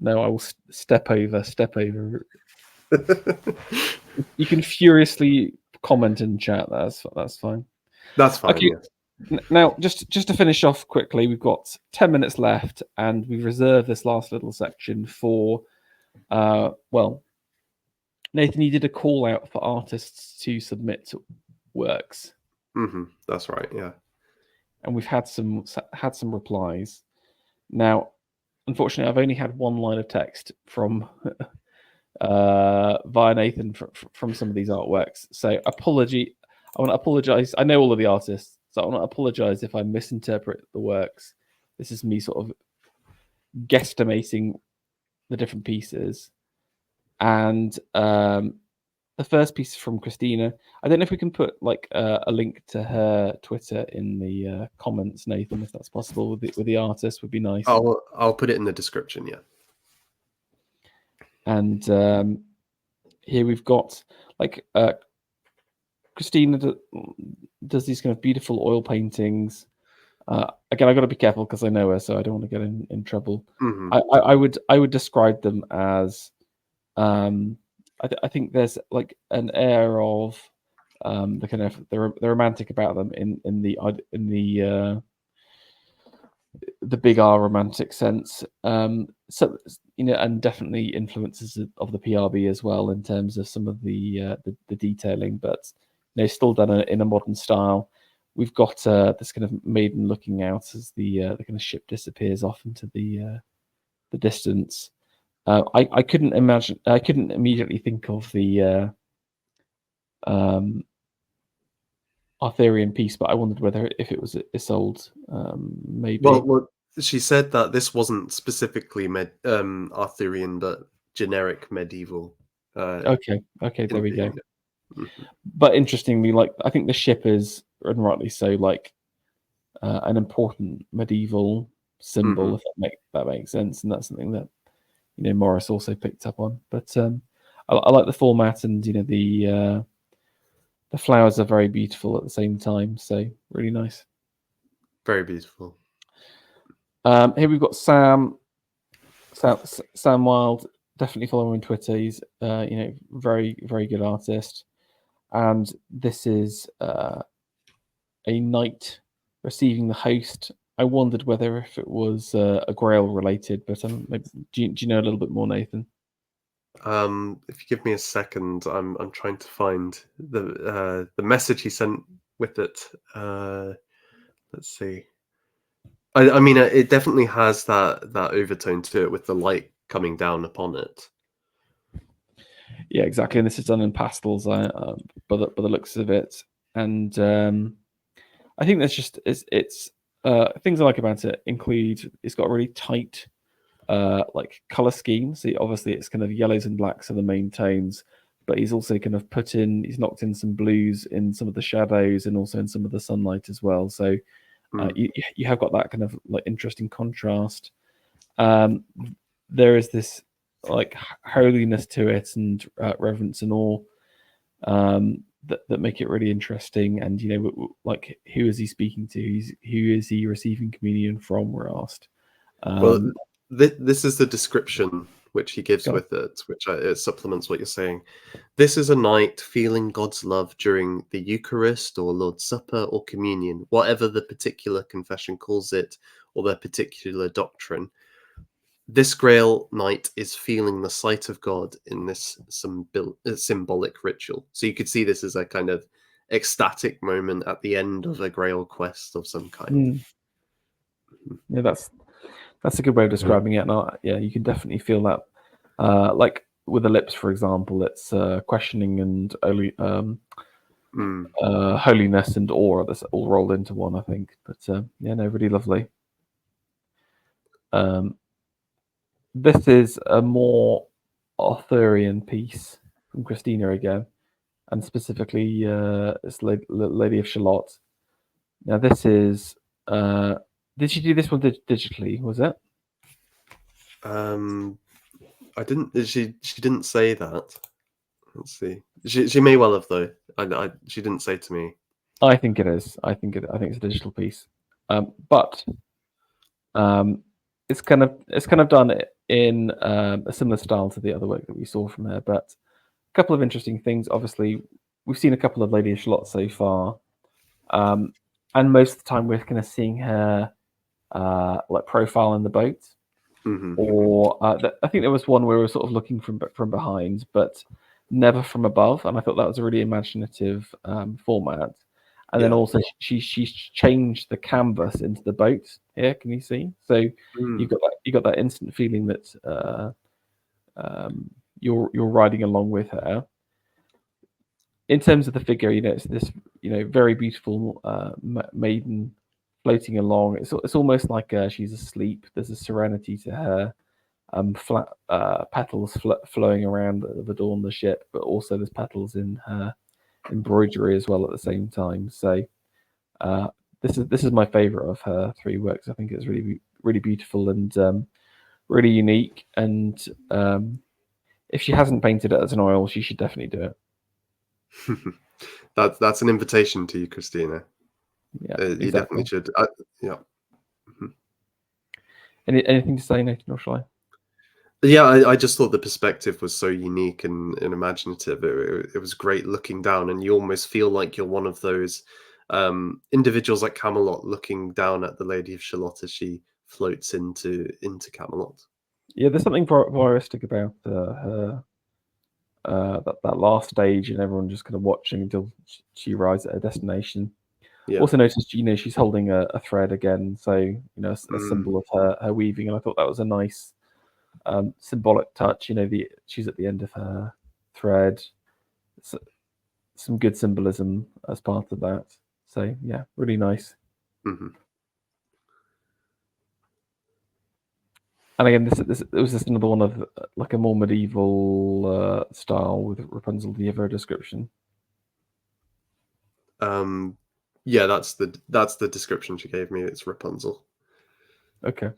No, I will step over. You can furiously comment in chat. That's fine. That's fine. Okay. Yes. Now, just to finish off quickly, we've got 10 minutes left, and we've reserved this last little section for, Nathan, you did a call out for artists to submit works. That's right. Yeah. And we've had some replies. Now, unfortunately, I've only had one line of text from via Nathan from some of these artworks. So I want to apologize. I know all of the artists, so I want to apologize if I misinterpret the works. This is me sort of guesstimating the different pieces. And the first piece from Christina. I don't know if we can put like a link to her Twitter in the comments, Nathan, if that's possible with the artist, would be nice. I'll put it in the description. Yeah. And here we've got like Christina does these kind of beautiful oil paintings. Again, I've got to be careful because I know her, so I don't want to get in trouble. I would describe them as I think there's like an air of the kind of the romantic about them in the big R romantic sense. So and definitely influences of the PRB as well in terms of some of the detailing, but still done in a modern style. We've got this kind of maiden looking out as the kind of ship disappears off into the distance. I couldn't immediately think of the Arthurian piece, but I wondered whether if it was Isolde, maybe. Well, she said that this wasn't specifically Arthurian, but generic medieval. Okay, there we go. But interestingly, like I think the ship is, and rightly so, like an important medieval symbol, if that makes sense, and that's something that Morris also picked up on. But I like the format, and the flowers are very beautiful at the same time, so really nice. Very beautiful. Here we've got Sam Wild. Definitely follow him on Twitter. He's very, very good artist. And this is a knight receiving the host. I wondered whether if it was a Grail related, but maybe, do you know a little bit more, Nathan? If you give me a second, I'm trying to find the message he sent with it. Let's see. I mean, it definitely has that overtone to it with the light coming down upon it. Yeah, exactly. And this is done in pastels, by the looks of it. And I think that's just it's things I like about it include it's got a really tight like color scheme. So obviously it's kind of yellows and blacks are the main tones, but he's also kind of he's knocked in some blues in some of the shadows and also in some of the sunlight as well. So you have got that kind of like interesting contrast. There is this like holiness to it and reverence and awe that make it really interesting. And like who is he speaking to? Who is he receiving communion from? We're asked. Well, this is the description which he gives with it, which it supplements what you're saying. This is a knight feeling God's love during the Eucharist or Lord's Supper or communion, whatever the particular confession calls it or their particular doctrine. This Grail knight is feeling the sight of God in this symbolic ritual. So you could see this as a kind of ecstatic moment at the end of a Grail quest of some kind. Yeah, that's a good way of describing it. And yeah, you can definitely feel that. Like with the lips, for example, it's questioning and holiness and awe that's all rolled into one, I think. But yeah, no, really lovely. This is a more Arthurian piece from Christina again, and specifically this Lady of Shalott. Now this is Did she do this one digitally? Was it? I didn't. She didn't say that. Let's see. She may well have though. She didn't say to me. I think it is. I think it's a digital piece. But it's kind of done in a similar style to the other work that we saw from her. But a couple of interesting things. Obviously, we've seen a couple of Lady of Shalott so far, and most of the time we're kind of seeing her like profile in the boat, or I think there was one where we were sort of looking from behind, but never from above. And I thought that was a really imaginative format. And then also she's changed the canvas into the boat here. Can you see? So you got that instant feeling that you're riding along with her. In terms of the figure, it's this very beautiful maiden floating along. It's almost like she's asleep. There's a serenity to her. Flat petals flowing around the door on the ship, but also there's petals in her embroidery as well at the same time. So this is my favorite of her three works. I think it's really beautiful and really unique. And if she hasn't painted it as an oil, she should definitely do it. That's an invitation to you, Christina. Yeah, you exactly. definitely should. Yeah. Anything to say, Nathan, or shall I? Yeah, I just thought the perspective was so unique and imaginative. It was great looking down, and you almost feel like you're one of those individuals at Camelot looking down at the Lady of Shalott as she floats into Camelot. Yeah, there's something voyeuristic about her. That last stage, and everyone just kind of watching until she arrives at her destination. Yeah. Also noticed, she's holding a thread again, so a symbol of her weaving, and I thought that was a nice symbolic touch. She's at the end of her thread. Some good symbolism as part of that. So yeah, really nice. And again, this was just another one of like a more medieval style with Rapunzel. Do you have a description? Yeah, that's the description she gave me. It's Rapunzel. Okay.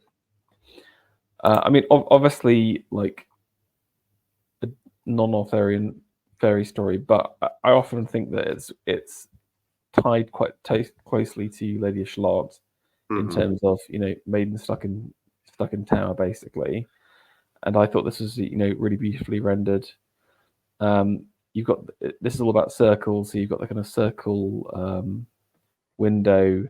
I mean, obviously, like a non-Arthurian fairy story, but I often think that it's tied quite closely to Lady of Shalott in terms of maiden stuck in tower basically. And I thought this was really beautifully rendered. You've got this is all about circles, so you've got the kind of circle window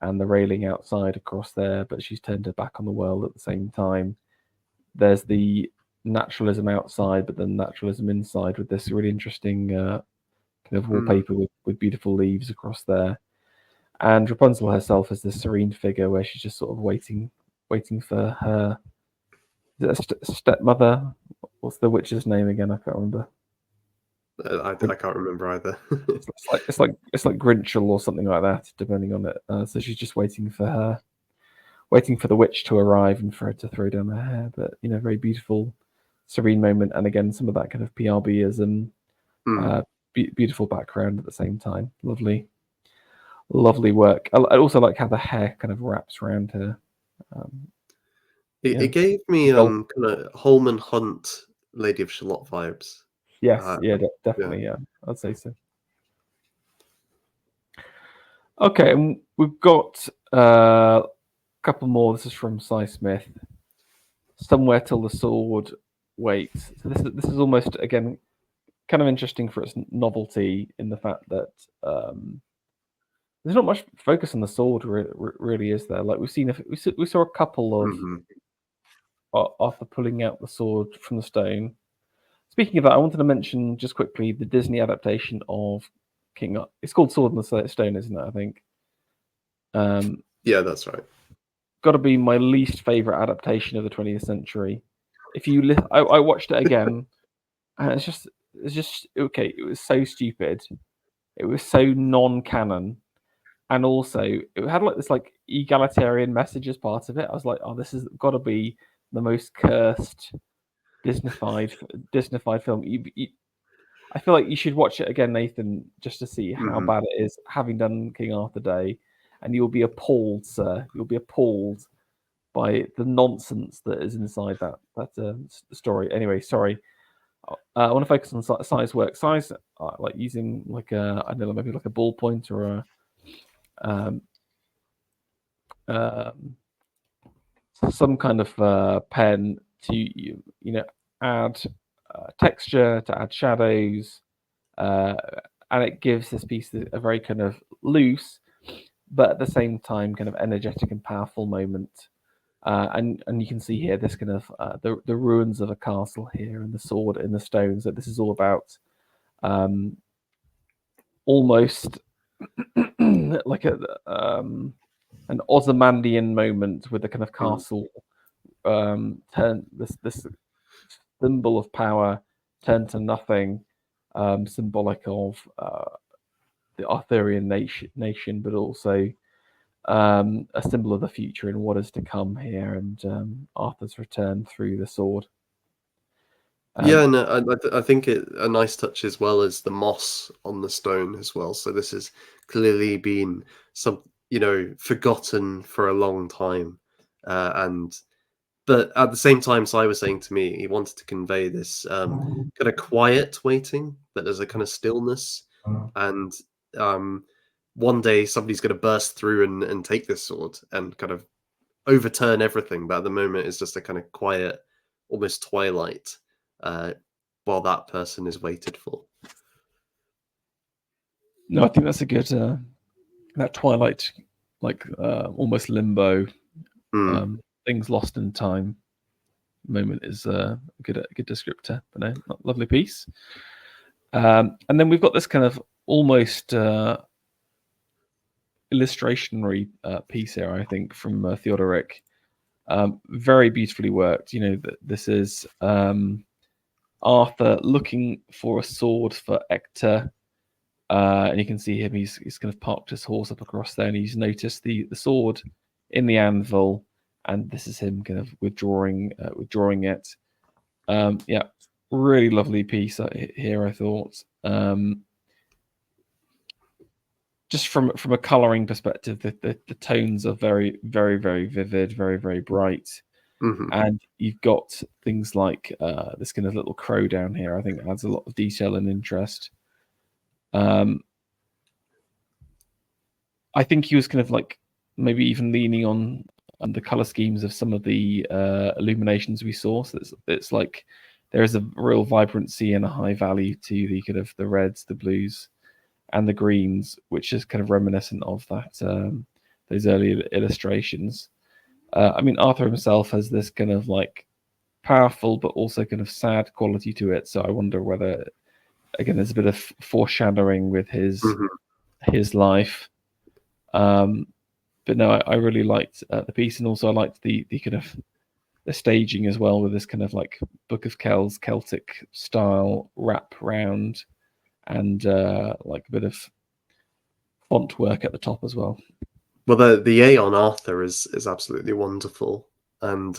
and the railing outside across there, but she's turned her back on the world at the same time. There's the naturalism outside, but then naturalism inside with this really interesting kind of wallpaper with beautiful leaves across there. And Rapunzel herself is this serene figure where she's just sort of waiting for her stepmother. What's the witch's name again? I can't remember. I can't remember either. it's like Grinchel or something like that, depending on it. So she's just waiting for the witch to arrive and for her to throw down her hair. But very beautiful, serene moment, and again some of that kind of PRB-ism, beautiful background at the same time. Lovely work. I also like how the hair kind of wraps around her. It gave me kind of Holman Hunt, Lady of Shalott vibes. Yes, definitely, yeah, I'd say so. Okay, and we've got a couple more. This is from Cy Smith. Somewhere Till the Sword Waits. So this is almost, again, kind of interesting for its novelty in the fact that there's not much focus on the sword, really, is there? Like we saw a couple of Arthur pulling out the sword from the stone. Speaking of that, I wanted to mention just quickly the Disney adaptation of King Arthur. It's called Sword in the Stone, isn't it? I think. Yeah, that's right. Got to be my least favorite adaptation of the 20th century. I watched it again, and it's just okay. It was so stupid. It was so non-canon, and also it had like this egalitarian message as part of it. I was like, oh, this has got to be the most cursed Disneyfied film. I feel like you should watch it again, Nathan, just to see how bad it is, having done King Arthur Day. and you'll be appalled, sir. You'll be appalled by the nonsense that is inside that story. Anyway, sorry. I want to focus on size work. Size, like using like I don't know, maybe like a ballpoint or some kind of pen to add texture, to add shadows, and it gives this piece a very kind of loose, but at the same time kind of energetic and powerful moment. And you can see here this kind of the ruins of a castle here, and the sword in the stones. That this is all about almost like an Ozymandian moment with the kind of castle turn this symbol of power turned to nothing, symbolic of the Arthurian nation, but also a symbol of the future and what is to come here, and Arthur's return through the sword. Yeah, and I think a nice touch as well is the moss on the stone as well. So this has clearly been forgotten for a long time, but at the same time, Si was saying to me he wanted to convey this kind of quiet waiting, that there's a kind of stillness, and one day somebody's going to burst through and take this sword and kind of overturn everything. But at the moment, it's just a kind of quiet, almost twilight, while that person is waited for. No, I think that's a good that twilight, like almost limbo, things lost in time moment is a good descriptor. But no, lovely piece. And then we've got this kind of almost illustrationary piece here, I think, from Theodoric. Very beautifully worked. This is Arthur looking for a sword for Hector, and you can see him. He's kind of parked his horse up across there, and he's noticed the sword in the anvil, and this is him kind of withdrawing it. Yeah, really lovely piece here, I thought. Just from a coloring perspective, the tones are very, very, very vivid, very, very bright. Mm-hmm. And you've got things like this kind of little crow down here. I think adds a lot of detail and interest. I think he was kind of like maybe even leaning on the color schemes of some of the illuminations we saw. So it's like there is a real vibrancy and a high value to the kind of the reds, the blues, and the greens, which is kind of reminiscent of that those early illustrations. I mean, Arthur himself has this kind of like powerful but also kind of sad quality to it. So I wonder whether, again, there's a bit of foreshadowing with his life. But no, I really liked the piece, and also I liked the kind of the staging as well, with this kind of like Book of Kells Celtic style wrap round, and like a bit of font work at the top as well. Well, the A on Arthur is absolutely wonderful, and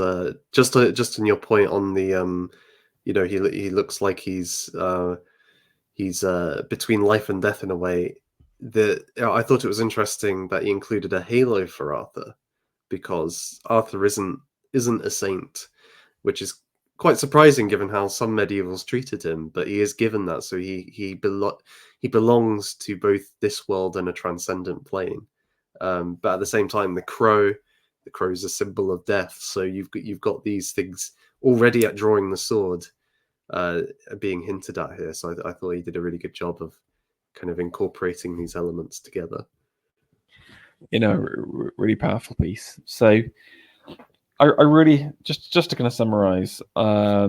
just on your point on the he looks like he's between life and death in a way. I thought it was interesting that he included a halo for Arthur, because Arthur isn't a saint, which is quite surprising given how some medievals treated him. But he is given that, so he belongs to both this world and a transcendent plane. But at the same time, the crow is a symbol of death. So you've got these things already at drawing the sword being hinted at here. So I thought he did a really good job of kind of incorporating these elements together. Really powerful piece. So I really just to kind of summarize, I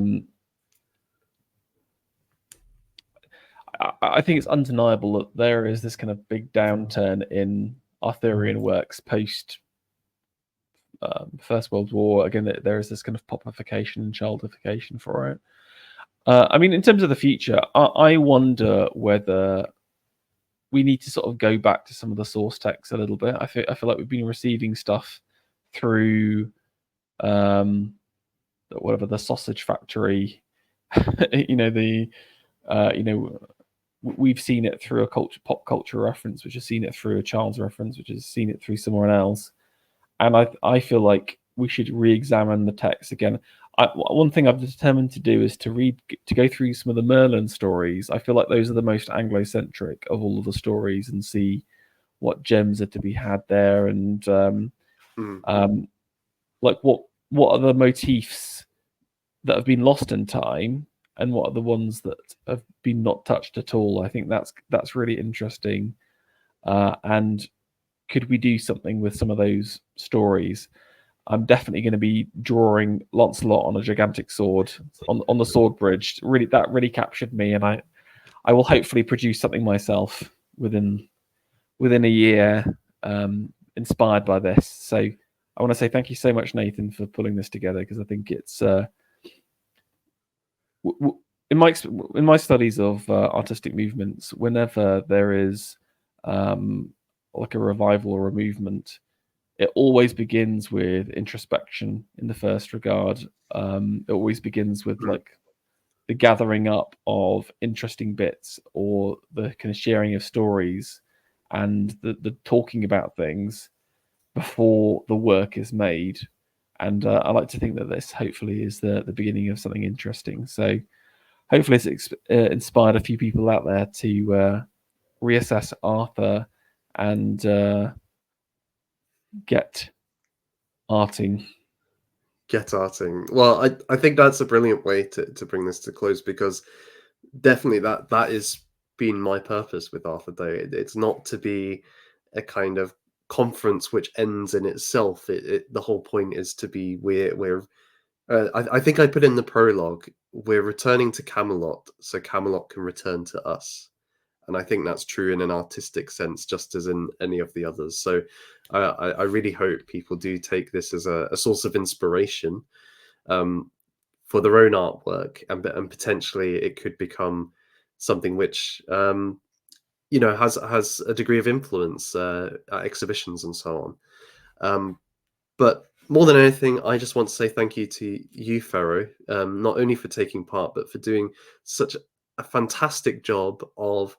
think it's undeniable that there is this kind of big downturn in Arthurian works post First World War. Again, there is this kind of popification and childification for it. I mean, in terms of the future, I wonder whether we need to sort of go back to some of the source texts a little bit. I feel like we've been receiving stuff through whatever the sausage factory, the we've seen it through a pop culture reference, which has seen it through a child's reference, which has seen it through someone else. And I feel like we should re-examine the text again. One thing I've determined to do is to go through some of the Merlin stories. I feel like those are the most Anglo-centric of all of the stories, and see what gems are to be had there, and like what are the motifs that have been lost in time, and what are the ones that have been not touched at all. I think that's really interesting. And could we do something with some of those stories? I'm definitely going to be drawing Lancelot on a gigantic sword on the sword bridge. That really captured me, and I will hopefully produce something myself within a year, inspired by this. So I want to say thank you so much, Nathan, for pulling this together, because I think it's in my studies of artistic movements, whenever there is like a revival or a movement, it always begins with introspection in the first regard. It always begins with like the gathering up of interesting bits, or the kind of sharing of stories, and the talking about things before the work is made. And I like to think that this hopefully is the beginning of something interesting. So hopefully it's inspired a few people out there to reassess Arthur and get arting. Get arting. Well, I think that's a brilliant way to bring this to close, because definitely that is been my purpose with Arthur Day. It's not to be a kind of conference which ends in itself. The whole point is to be I think I put in the prologue, we're returning to Camelot so Camelot can return to us. And I think that's true in an artistic sense, just as in any of the others. So I really hope people do take this as a source of inspiration for their own artwork, and potentially it could become something which has a degree of influence at exhibitions and so on. But more than anything, I just want to say thank you to you, Ferro, not only for taking part, but for doing such a fantastic job of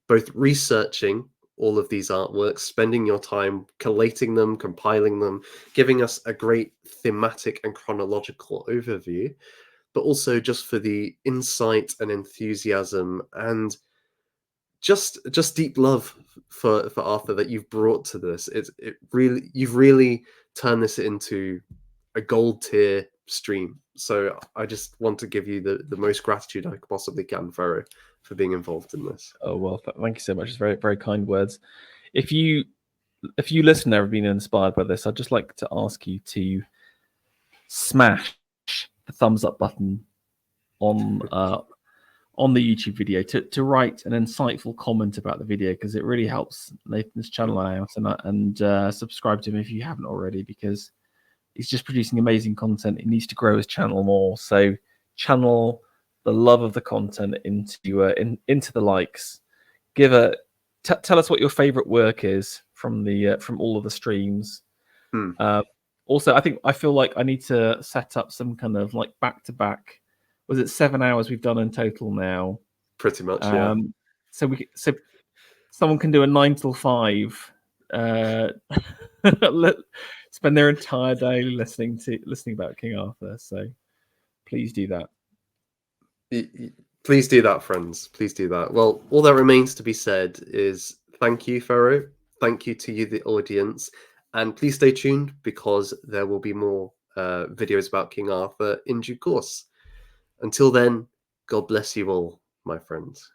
both researching all of these artworks, spending your time collating them, compiling them, giving us a great thematic and chronological overview, but also just for the insight and enthusiasm and just deep love for Arthur that you've brought to this. You've really turned this into a gold tier stream. So I just want to give you the most gratitude I possibly can, Ferro, for being involved in this. Oh well, thank you so much. It's very, very kind words. If you listener have been inspired by this, I'd just like to ask you to smash the thumbs up button on the YouTube video, to write an insightful comment about the video, because it really helps Nathan's channel out, and subscribe to him if you haven't already, because he's just producing amazing content. He needs to grow his channel more. So channel the love of the content into the likes. Tell us what your favorite work is from all of the streams. Also, I feel like I need to set up some kind of like back-to-back. Was it 7 hours we've done in total now? Pretty much, yeah. So someone can do a 9 till 5. Spend their entire day listening about King Arthur. So please do that. Please do that, friends. Please do that. Well, all that remains to be said is thank you, Ferro. Thank you to you, the audience. And please stay tuned, because there will be more videos about King Arthur in due course. Until then, God bless you all, my friends.